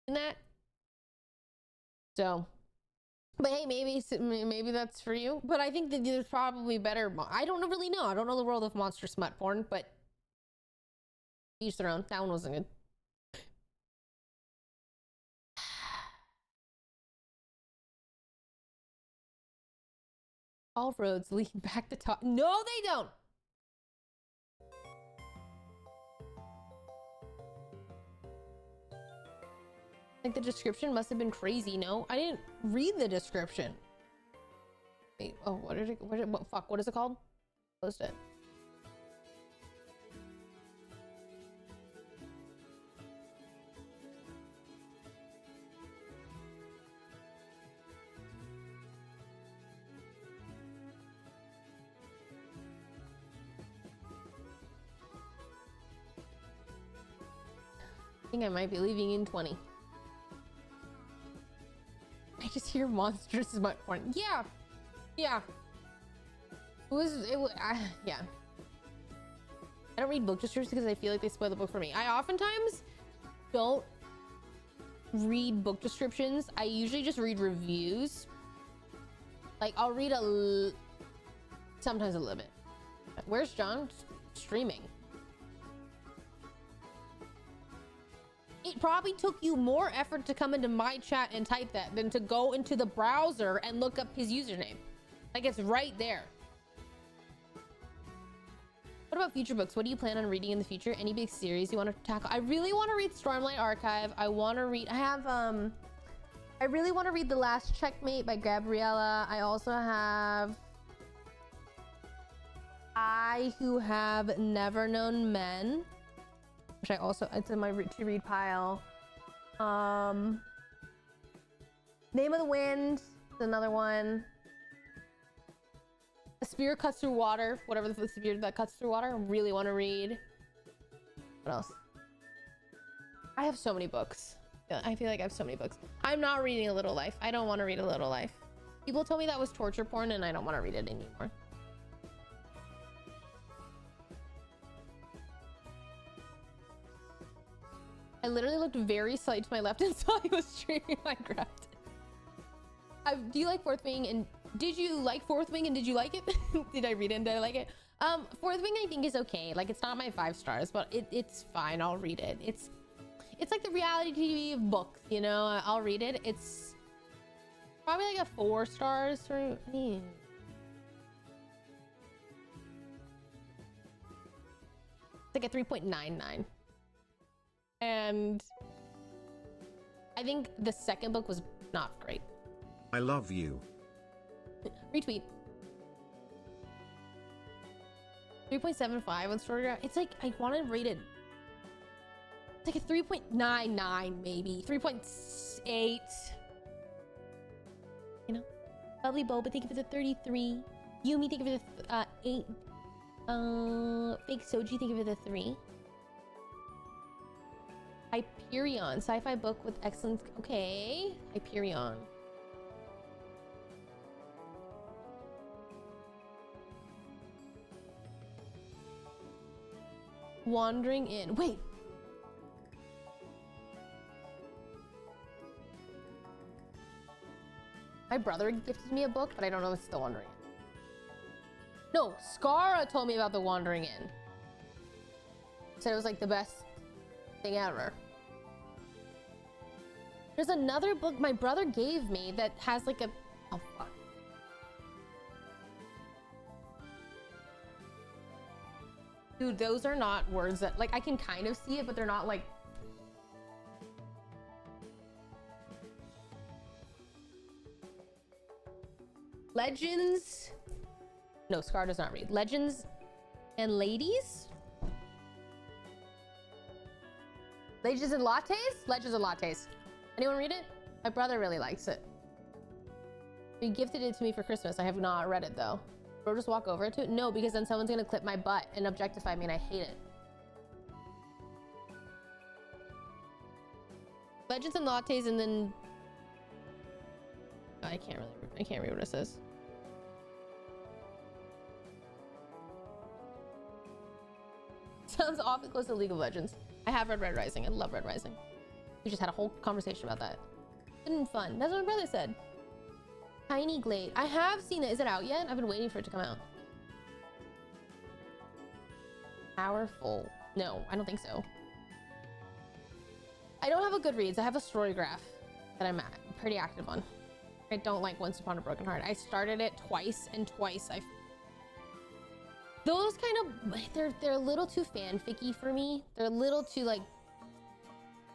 in that. So, but hey, maybe that's for you. But I think that there's probably better. I don't really know. I don't know the world of monster smut porn, but each their own. That one wasn't good. All roads lead back to top. No, they don't. Like the description must have been crazy. No, I didn't read the description. Wait, oh, what is it called? Closed it. I think I might be leaving in 20. I just hear monsters is my point. Yeah. Yeah. Yeah. I don't read book descriptions because I feel like they spoil the book for me. I oftentimes don't read book descriptions. I usually just read reviews. Like I'll read sometimes a little bit. Where's John? Streaming. It probably took you more effort to come into my chat and type that than to go into the browser and look up his username. Like it's right there. What about future books? What do you plan on reading in the future? Any big series you want to tackle? I really want to read Stormlight Archive. I really want to read The Last Checkmate by Gabriella. I also have I Who Have Never Known Men, which I also, it's in my to read pile. Name of the Wind is another one. A Spear Cuts Through Water, whatever the spear that cuts through water. I really want to read. What else? I have so many books. I feel like I have so many books. I'm not reading A Little Life. I don't want to read A Little Life. People told me that was torture porn and I don't want to read it anymore. I literally looked very slight to my left and saw he was streaming Minecraft. Do you like Fourth Wing? And did you like Fourth Wing and did you like it? Did I read it and did I like it? Fourth Wing I think is okay. Like it's not my 5 stars, but it's fine. I'll read it. It's like the reality TV of books, you know? I'll read it. It's probably like a 4 stars for me. It's like a 3.99. And I think the second book was not great. I love you. Retweet. 3.75 on Storygraph. It's like I want to rate it. It's like a 3.99 maybe. 3.8. You know? Lovely Boba, thank you for the 33. Yumi, thank you for the 8. Fake Soji, thank you for the 3. Hyperion, sci-fi book with excellent. Okay, Hyperion. Wandering In. Wait. My brother gifted me a book, but I don't know if it's The Wandering In. No, Scara told me about The Wandering In. Said it was like the best thing ever. There's another book my brother gave me that has like a... Oh, fuck. Dude, those are not words that... Like, I can kind of see it, but they're not like... Legends... No, Scar does not read. Legends and Ladies? Legends and Lattes? Legends and Lattes. Anyone read it? My brother really likes it. He gifted it to me for Christmas. I have not read it though. Bro, just walk over to it? No, because then someone's gonna clip my butt and objectify me and I hate it. Legends and Lattes and then... Oh, I can't read what it says. Sounds awfully close to League of Legends. I have read Red Rising. I love Red Rising. We just had a whole conversation about that. It's been fun. That's what my brother said. Tiny Glade. I have seen it. Is it out yet? I've been waiting for it to come out. Powerful. No, I don't think so. I don't have a Goodreads. I have a Storygraph that I'm pretty active on. I don't like Once Upon a Broken Heart. I started it twice and twice those kind of, they're a little too fanficky for me. They're a little too like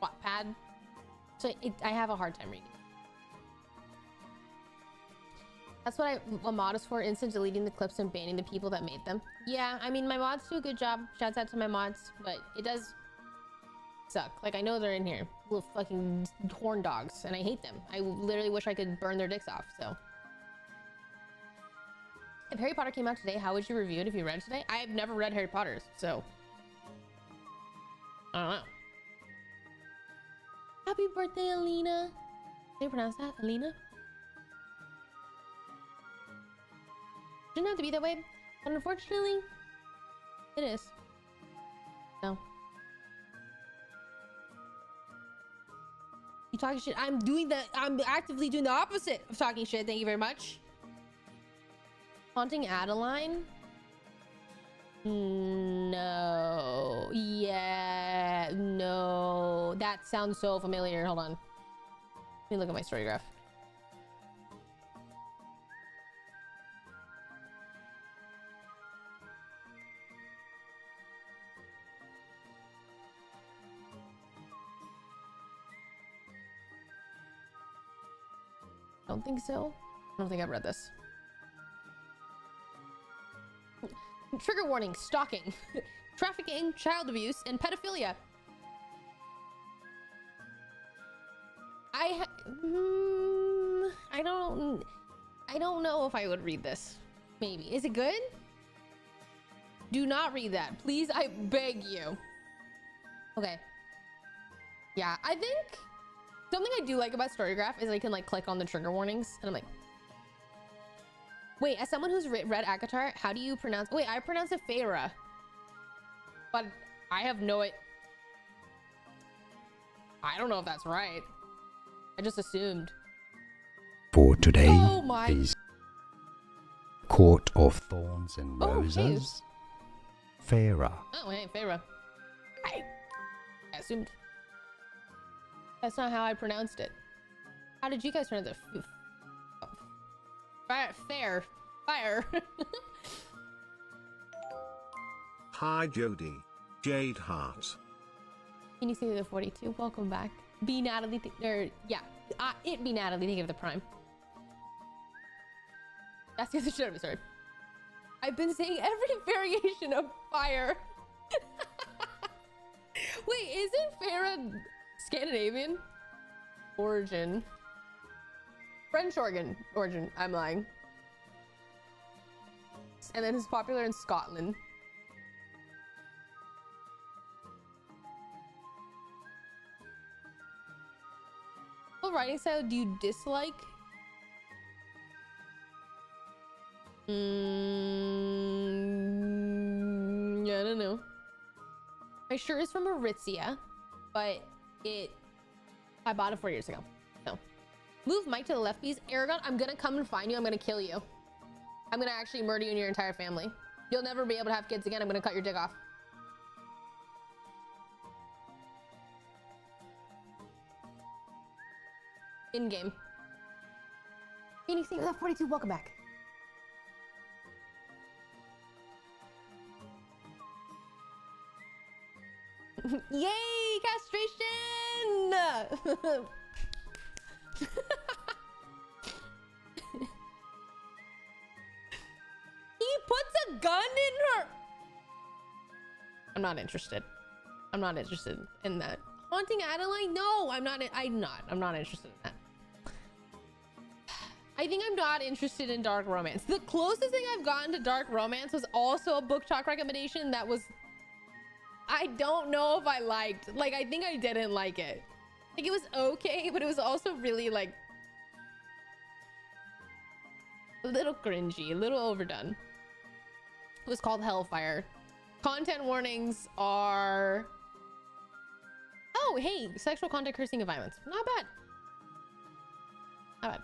Wattpad. So I have a hard time reading. That's what a mod is for, instant deleting the clips and banning the people that made them. Yeah, I mean, my mods do a good job. Shouts out to my mods, but it does suck. Like, I know they're in here. Little fucking horn dogs, and I hate them. I literally wish I could burn their dicks off, so. If Harry Potter came out today, how would you review it if you read it today? I have never read Harry Potter's, so. I don't know. Happy birthday, Alina. Did I pronounce that? Alina? Shouldn't have to be that way, but unfortunately, it is. No. You talking shit? I'm actively doing the opposite of talking shit. Thank you very much. Haunting Adeline? No. Yeah. No. That sounds so familiar. Hold on. Let me look at my Storygraph. I don't think so. I don't think I've read this. trigger warning, stalking, trafficking, child abuse, and pedophilia. I don't know if I would read this. Maybe. Is it good? Do not read that. Please, I beg you. Okay. Yeah, I think something I do like about Storygraph is I can like click on the trigger warnings and I'm like, wait, as someone who's read ACOTAR, how do you pronounce, wait, I pronounce it Farah, but I have no, I don't know if that's right. I just assumed. For today Oh my. is Court of Thorns and Roses. Farah. Oh, hey, Farah. I assumed. That's not how I pronounced it. How did you guys pronounce it? Fire. Hi Jody. Jade Heart. Can you see the 42? Welcome back. Be Natalie, it be Natalie, think of the prime. That's the other shit of it, sorry. I've been saying every variation of fire. Wait, isn't Farah Scandinavian? Origin. French origin, I'm lying. And then it's popular in Scotland. What writing style do you dislike? I don't know. My shirt is from Aritzia, but I bought it 4 years ago. No. Move Mike to the left, please. Aragon, I'm gonna come and find you. I'm gonna kill you. I'm gonna actually murder you and your entire family. You'll never be able to have kids again. I'm gonna cut your dick off. In game. Phoenix, you left 42. Welcome back. Yay, castration! He puts a gun in her. I'm not interested. I'm not interested in that. Haunting Adeline? No, I'm not interested in that. I think I'm not interested in dark romance. The closest thing I've gotten to dark romance was also a book talk recommendation that was, I don't know if I liked. Like, I think I didn't like it. Like, it was okay, but it was also really like a little cringy, a little overdone. It was called Hellfire. Content warnings are, oh, hey, sexual content, cursing, and violence. Not bad. Not bad.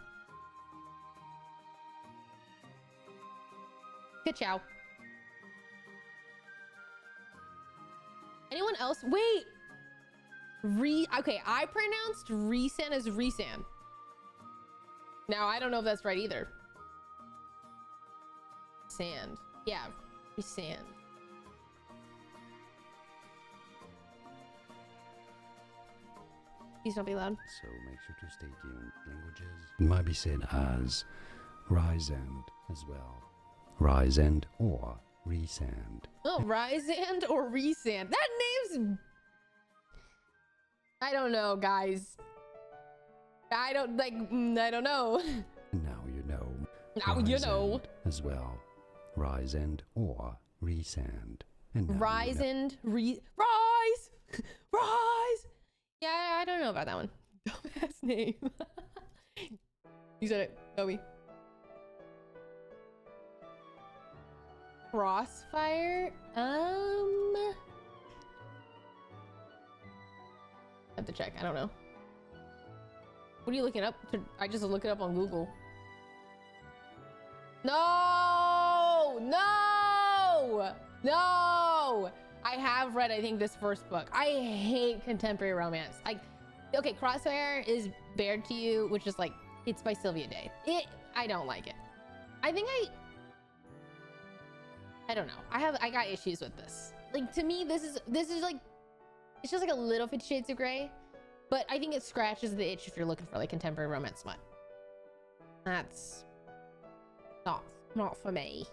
Kachow. Anyone else? Wait. Okay, I pronounced Resan as Resan. Now, I don't know if that's right either. Sand. Yeah, Resan. Please don't be loud. So make sure to stay tuned. Languages. It might be said as Rysand as well. Rysand or Resand. Oh, Rysand or Resand. That name's, I don't know, guys. I don't know. Now you know. Now you know. As well. Rysand or Resand. And now Rysand, Rise! Yeah, I don't know about that one. Dumbass name. You said it, Toby. Crossfire? I have to check. I don't know. What are you looking up? I just look it up on Google. No! No! No! I have read, I think, this first book. I hate contemporary romance. Like, okay, Crossfire is Bared to You, which is like, it's by Sylvia Day. I don't like it. I think I don't know. I got issues with this. Like, to me, this is like, it's just like a little 50 Shades of Grey, but I think it scratches the itch if you're looking for like contemporary romance smut. That's not for me.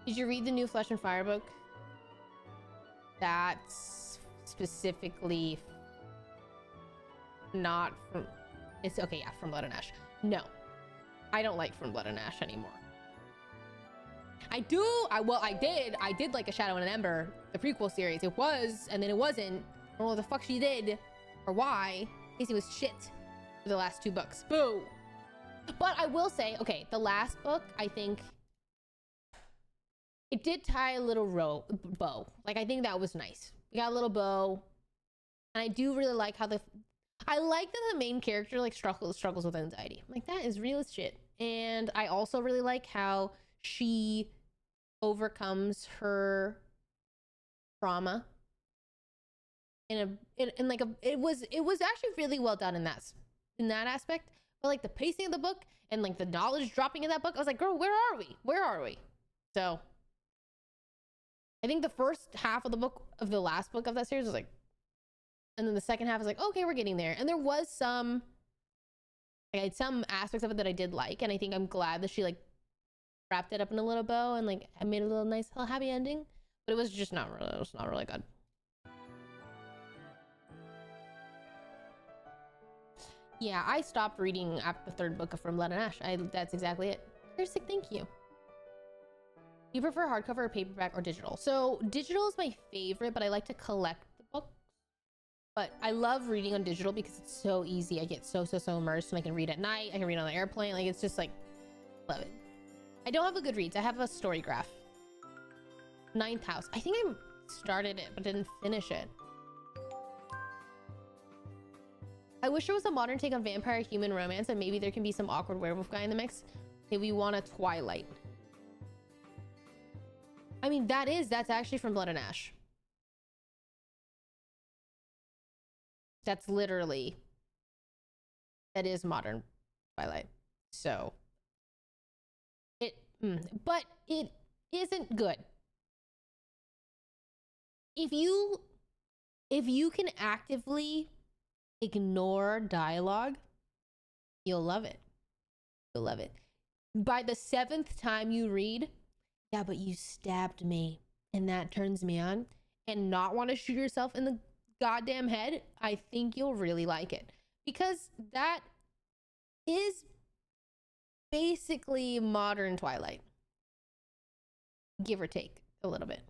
Did you read the new Flesh and Fire book? That's specifically not from, it's okay, yeah, From Blood and Ash. No, I don't like From Blood and Ash anymore. I did like A Shadow and an Ember, the prequel series. It was, and then it wasn't. I don't know what the fuck she did or why. Casey was shit for the last 2 books. Boo. But I will say, okay, the last book, I think it did tie a little bow. Like, I think that was nice. We got a little bow. And I do really like how I like that the main character like struggles with anxiety. Like, that is real as shit. And I also really like how she overcomes her trauma it was actually really well done in that aspect. But like the pacing of the book and like the knowledge dropping in that book, I was like, girl, where are we? So I think the first half of the book of the last book of that series was like, and then the second half was like, okay, we're getting there. And there was some aspects of it that I did like, and I think I'm glad that she like wrapped it up in a little bow and like I made a little nice little happy ending. But it was just not really good. Yeah, I stopped reading after the 3rd book of From Blood and Ash. That's exactly it. Here's sick, thank you. You prefer hardcover or paperback or digital? So digital is my favorite, but I like to collect the books. But I love reading on digital because it's so easy. I get so immersed, and I can read at night. I can read on the airplane. Like, it's just like, love it. I don't have a Goodreads. I have a story graph. 9th House. I think I started it, but didn't finish it. I wish there was a modern take on vampire human romance, and maybe there can be some awkward werewolf guy in the mix. Hey, we want a Twilight. I mean, that's actually From Blood and Ash. That's literally, that is modern Twilight. So but it isn't good. If you can actively ignore dialogue, you'll love it. You'll love it. By the 7th time you read, yeah, but you stabbed me and that turns me on, and not want to shoot yourself in the goddamn head, I think you'll really like it. Because that is basically modern Twilight. Give or take a little bit.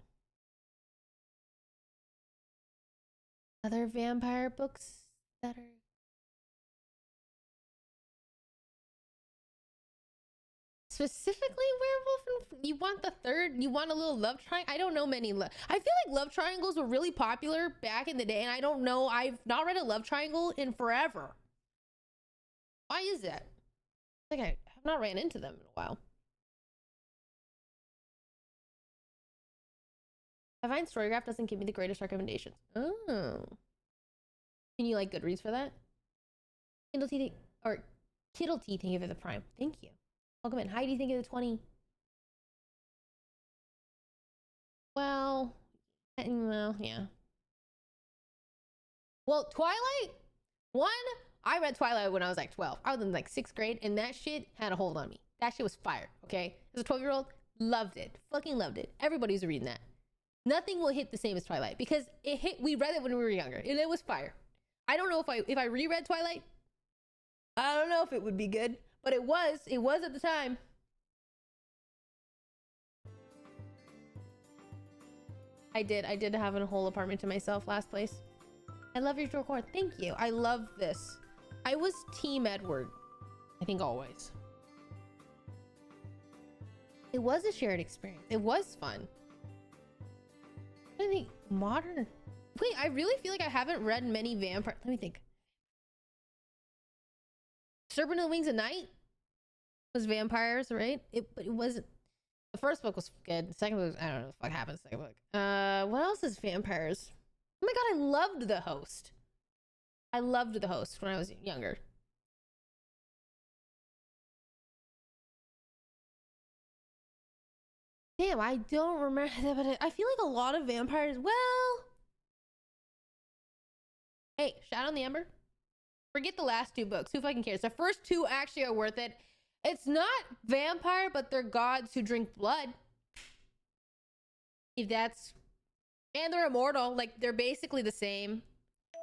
Other vampire books that are specifically werewolf, and you want the 3rd, you want a little love triangle. I don't know many I feel like love triangles were really popular back in the day, and I don't know, I've not read a love triangle in forever. Why is that? Like, I have not ran into them in a while. I find Storygraph doesn't give me the greatest recommendations. Oh. Can you like Goodreads for that? Kindle T, or Kittle T, thank you for the Prime. Thank you. Welcome in. Heidi, thank you for the 20. Well, yeah. Well, Twilight, I read Twilight when I was like 12. I was in like 6th grade, and that shit had a hold on me. That shit was fire, okay? As a 12-year-old, loved it. Fucking loved it. Everybody was reading that. Nothing will hit the same as Twilight, because we read it when we were younger, and it was fire. I don't know if I reread Twilight, I don't know if it would be good, but it was at the time. I did have a whole apartment to myself last place. I love your decor. Thank you. I love this. I was Team Edward, I think, always. It was a shared experience. It was fun. I think modern. Wait, I really feel like I haven't read many vampire. Let me think. Serpent and the Wings of Night was vampires, right? But it wasn't. The first book was good. The second book, I don't know what the fuck happened. The second book. What else is vampires? Oh my god, I loved The Host. I loved The Host when I was younger. Damn, I don't remember that, but I feel like a lot of vampires. Well, hey, Shadow and the Ember. Forget the last 2 books. Who fucking cares? The first 2 actually are worth it. It's not vampire, but they're gods who drink blood. If that's... And they're immortal. Like, they're basically the same.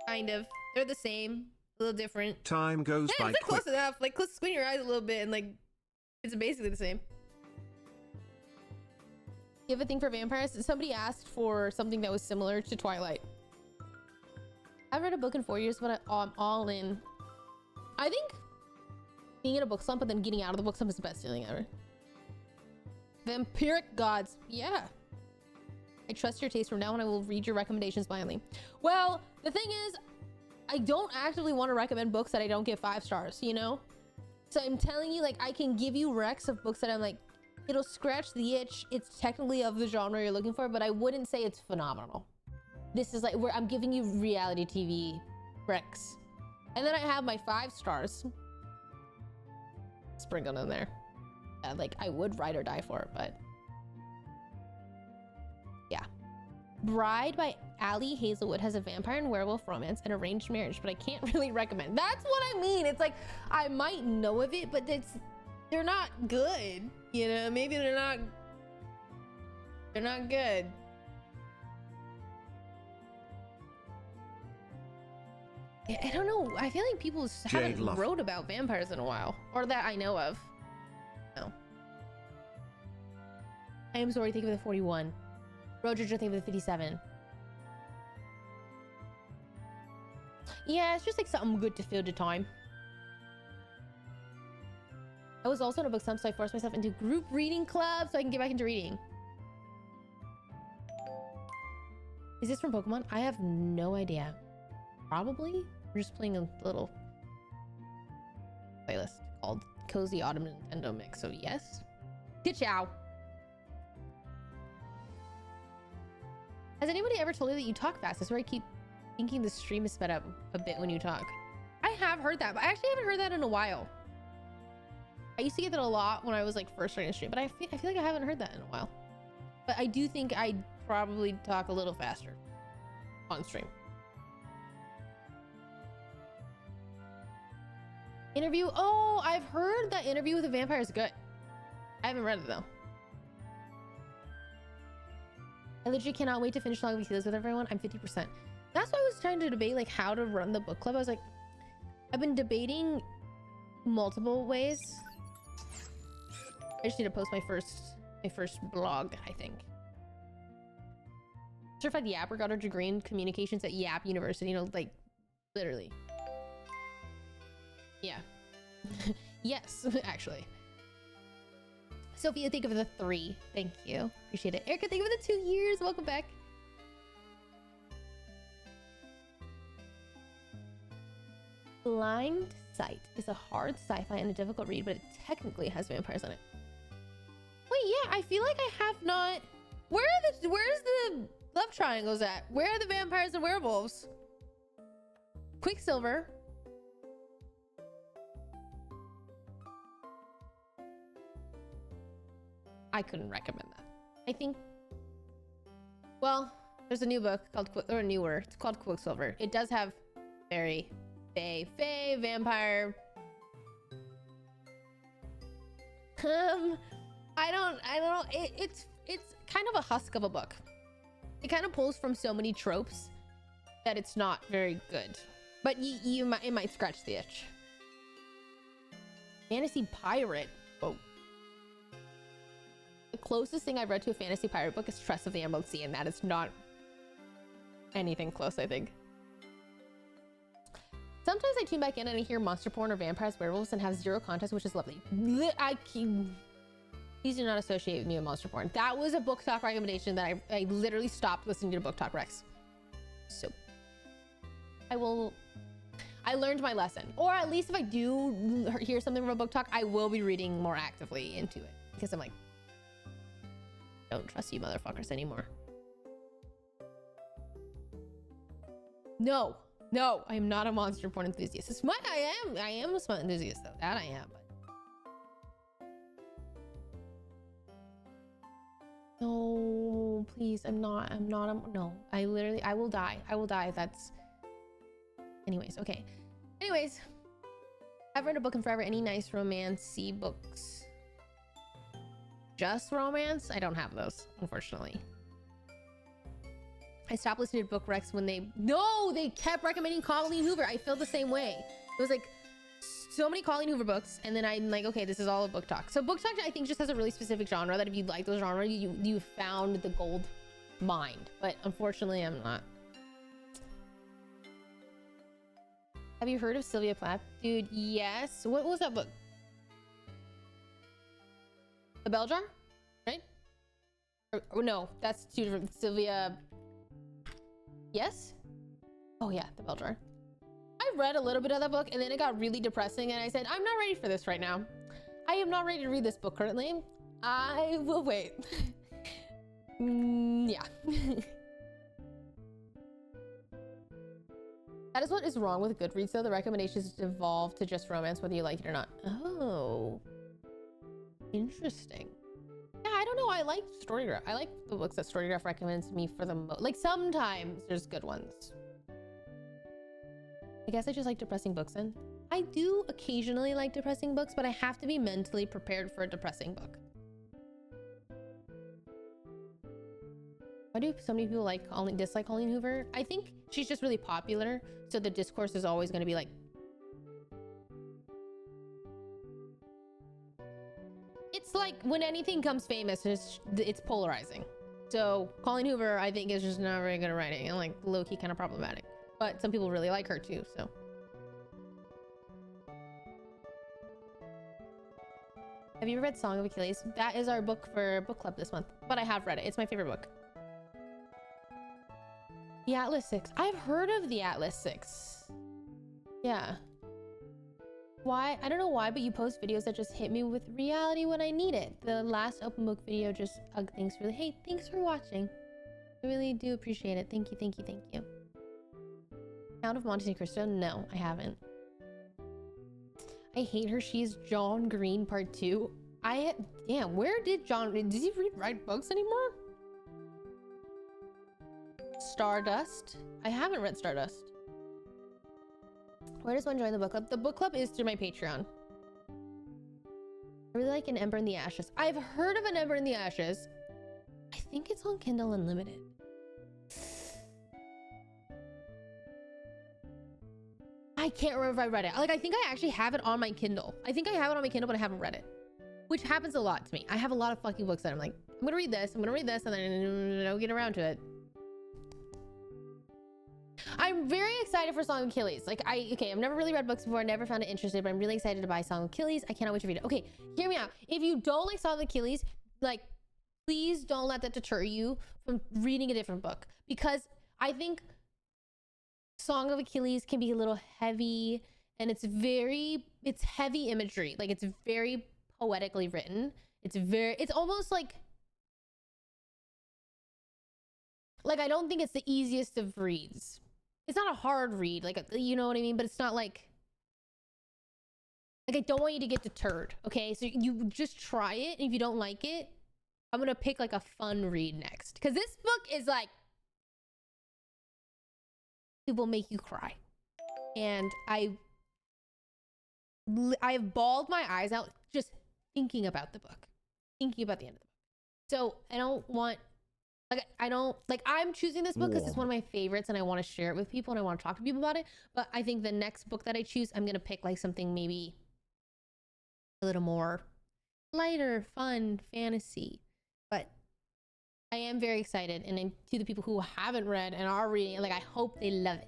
Kind of. They're the same. A little different. Time goes Yeah, by it's quick. close enough. Like, close, squint your eyes a little bit and, like, it's basically the same. You have a thing for vampires? Somebody asked for something that was similar to Twilight. I've read a book in 4 years, but I'm all in. I think being in a book slump and then getting out of the book slump is the best feeling ever. Vampiric gods. Yeah. I trust your taste from now on. I will read your recommendations blindly. Well, the thing is, I don't actively want to recommend books that I don't give 5 stars, you know? So I'm telling you, like, I can give you recs of books that I'm like, it'll scratch the itch. It's technically of the genre you're looking for, but I wouldn't say it's phenomenal. This is like where I'm giving you reality TV recs. And then I have my 5 stars sprinkled in there. Like, I would ride or die for it, but yeah. Bride by Ali Hazelwood has a vampire and werewolf romance and arranged marriage, but I can't really recommend. That's what I mean. It's like, I might know of it, but they're not good. You know, maybe they're not good. I don't know. I feel like people haven't wrote about vampires in a while, or that I know of. No. I am sorry. Thank you for the 41. Roger, thank you for the 57. Yeah, it's just like something good to fill the time. I was also in a book slump, so I forced myself into group reading club so I can get back into reading. Is this from Pokemon? I have no idea. Probably. We're just playing a little playlist called Cozy Autumn Nintendo Mix, so yes. Kachow. Has anybody ever told you that you talk fast? That's where I keep thinking the stream is sped up a bit when you talk. I have heard that, but I actually haven't heard that in a while. I used to get that a lot when I was like first starting to stream, but I feel like I haven't heard that in a while. But I do think I probably talk a little faster on stream. Interview. Oh, I've heard that Interview with a Vampire is good. I haven't read it though. I literally cannot wait to finish Long Weekdays with everyone. I'm 50%. That's why I was trying to debate like how to run the book club. I was like, I've been debating multiple ways. I just need to post my first blog, I think. Certified Yapper got her degree in communications at Yap University, you know, like literally. Yeah. Yes, actually. Sophia, thank you for the 3. Thank you. Appreciate it. Erica, thank you for the 2 years. Welcome back. Blind Sight is a hard sci-fi and a difficult read, but it technically has vampires in it. Wait, yeah, I feel like I have not... Where's the love triangles at? Where are the vampires and werewolves? Quicksilver. I couldn't recommend that. I think... Well, there's a new book called... Or newer. It's called Quicksilver. It does have very... Fae, vampire. I don't know. It's kind of a husk of a book. It kind of pulls from so many tropes that it's not very good. But it might scratch the itch. Fantasy pirate. Oh. The closest thing I've read to a fantasy pirate book is Trust of the Emerald Sea, and that is not anything close, I think. Sometimes I tune back in and I hear monster porn or vampires, werewolves, and have zero context, which is lovely. Please do not associate with me with monster porn. That was a book talk recommendation that I literally stopped listening to book talk recs. So I learned my lesson. Or at least if I do hear something from a book talk, I will be reading more actively into it. Because I'm like, don't trust you motherfuckers anymore. No, I am not a monster porn enthusiast. It's I am a smut enthusiast though. That I am, but no, please, I'm not no. I will die. That's anyways, okay. Anyways, I've read a book in forever. Any nice romance-y books? Just romance? I don't have those, unfortunately. I stopped listening to book recs when they kept recommending Colleen Hoover. I feel the same way. It was like so many Colleen Hoover books, and then I'm like, okay, this is all a book talk. So book talk, I think, just has a really specific genre that if you like those genres, you found the gold mine. But unfortunately, I'm not. Have you heard of Sylvia Plath? Dude, yes. What was that book? The Bell Jar? Right? Or no, that's two different. Sylvia... Yes? Oh yeah, The Bell Jar. I read a little bit of that book and then it got really depressing and I said, I'm not ready for this right now. I am not ready to read this book currently. I will wait. Yeah. That is what is wrong with Goodreads though. The recommendations devolve to just romance whether you like it or not. Oh. Interesting. Yeah, I don't know. I like Storygraph. I like the books that Storygraph recommends me for the most. Like sometimes there's good ones. I guess I just like depressing books then. I do occasionally like depressing books, but I have to be mentally prepared for a depressing book. Why do so many people dislike Colleen Hoover? I think she's just really popular, so the discourse is always going to be like... It's like when anything comes famous, it's polarizing. So Colleen Hoover, I think, is just not very good at writing and like low-key kind of problematic. But some people really like her too, so. Have you ever read Song of Achilles? That is our book for book club this month, but I have read it. It's my favorite book. The Atlas 6. I've heard of the Atlas 6. Yeah. Why? I don't know why, but you post videos that just hit me with reality when I need it. The last open book video just, thanks for hey, thanks for watching. I really do appreciate it. Thank you, thank you, thank you. Count of Monte Cristo? No, I haven't. I hate her. She's John Green Part 2. Damn, where did he write books anymore? Stardust? I haven't read Stardust. Where does one join the book club? The book club is through my Patreon. I really like An Ember in the Ashes. I've heard of An Ember in the Ashes. I think it's on Kindle Unlimited. I can't remember if I read it. Like, I think I actually have it on my Kindle. I think I have it on my Kindle, but I haven't read it. Which happens a lot to me. I have a lot of fucking books that I'm like, I'm gonna read this, and then I don't get around to it. I'm very excited for Song of Achilles. Like, I've never really read books before. I never found it interesting, but I'm really excited to buy Song of Achilles. I cannot wait to read it. Okay, hear me out. If you don't like Song of Achilles, like, please don't let that deter you from reading a different book. Because I think Song of Achilles can be a little heavy, and it's heavy imagery. Like, it's very poetically written. It's almost like I don't think it's the easiest of reads. It's not a hard read, like, you know what I mean? But it's not like I don't want you to get deterred, okay? So you just try it, and if you don't like it, I'm gonna pick like a fun read next. Because this book is like, it will make you cry. And I've bawled my eyes out just thinking about the book. Thinking about the end of the book. So I don't want... I'm choosing this book because it's one of my favorites and I want to share it with people and I want to talk to people about it. But I think the next book that I choose, I'm going to pick like something maybe a little more lighter, fun, fantasy. But I am very excited. And then to the people who haven't read and are reading, like, I hope they love it.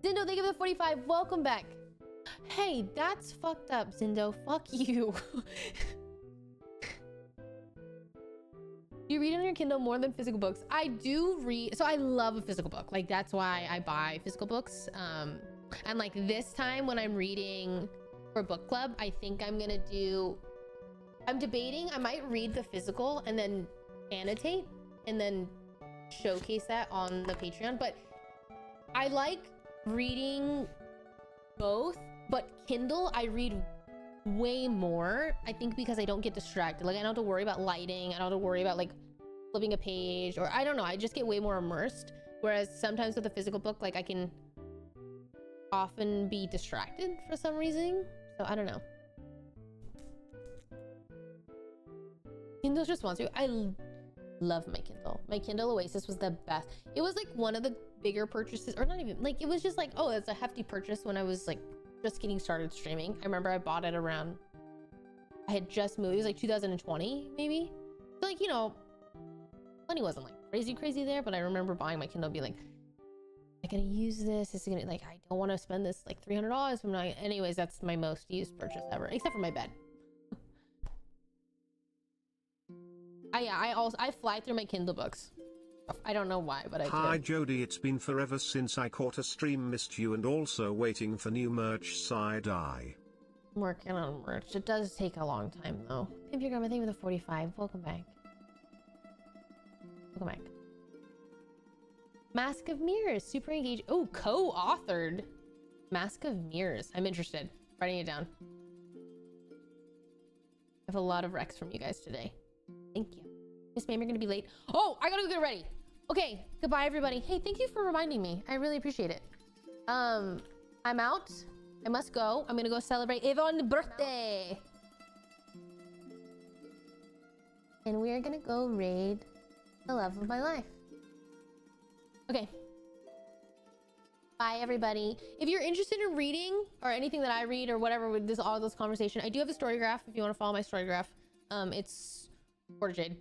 Zindo, thank you for the 45. Welcome back. Hey, that's fucked up, Zindo. Fuck you. You read on your Kindle more than physical books. I do read, so I love a physical book. Like, that's why I buy physical books. And like this time when I'm reading for book club, I think I'm debating, I might read the physical and then annotate and then showcase that on the Patreon. But I like reading both, but Kindle, I read way more, I think, because I don't get distracted. Like, I don't have to worry about lighting. I don't have to worry about like flipping a page, or I don't know, I just get way more immersed. Whereas sometimes with a physical book, like, I can often be distracted for some reason. So I don't know. Kindle just wants to. I Love my Kindle. My Kindle Oasis was the best. It was like one of the bigger purchases, or not even, like, it was just like, oh, it's a hefty purchase when I was like just getting started streaming. I remember I bought it around, I had just moved, it was like 2020 maybe. So like, you know, money wasn't like crazy there, but I remember buying my Kindle and being like, I'm gonna use this. It's gonna, like, I don't want to spend this like $300 from now. Anyways, that's my most used purchase ever, except for my bed. I fly through my Kindle books. I don't know why, but I do. Hi Jody, it's been forever since I caught a stream, missed you, and also waiting for new merch side eye. I'm working on merch. It does take a long time though. Pimp your grandma, thank you for the 45. Welcome back. Welcome back. Mask of Mirrors, super engaged. Oh, co-authored. Mask of Mirrors. I'm interested. Writing it down. I have a lot of recs from you guys today. Thank you. Miss Ma'am, you're gonna be late. Oh, I gotta go get ready. Okay, goodbye everybody. Hey, thank you for reminding me. I really appreciate it. I'm out. I must go. I'm gonna go celebrate Yvonne's birthday. And we're gonna go raid the love of my life. Okay. Bye everybody. If you're interested in reading or anything that I read or whatever with this all this conversation, I do have a story graph if you want to follow my story graph. It's Quarter Jade.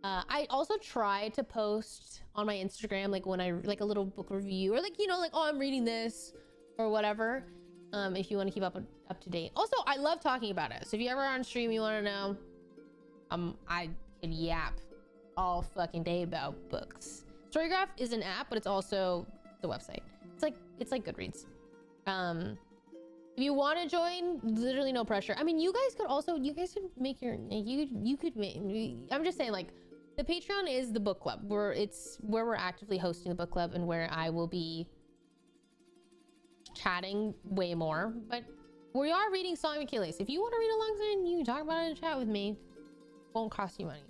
I also try to post on my Instagram like when I like a little book review or like, you know, like, oh, I'm reading this or whatever. If you want to keep up to date. Also, I love talking about it. So if you ever on stream you want to know, I could yap all fucking day about books. Storygraph is an app, but it's also the website. It's like Goodreads. If you want to join, literally no pressure. I mean, you guys could make your, you could make, I'm just saying, like, the Patreon is the book club where we're actively hosting the book club and where I will be chatting way more, but we are reading Song of Achilles. If you want to read alongside, you can talk about it in chat with me. Won't cost you money.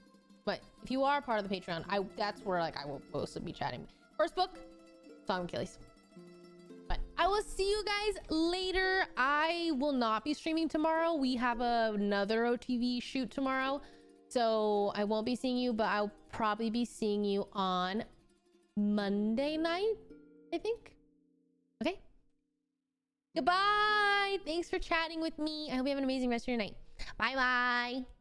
But if you are part of the Patreon, that's where like I will mostly be chatting. First book, Song of Achilles. But I will see you guys later. I will not be streaming tomorrow. We have another OTV shoot tomorrow. So I won't be seeing you, but I'll probably be seeing you on Monday night, I think. Okay. Goodbye. Thanks for chatting with me. I hope you have an amazing rest of your night. Bye bye.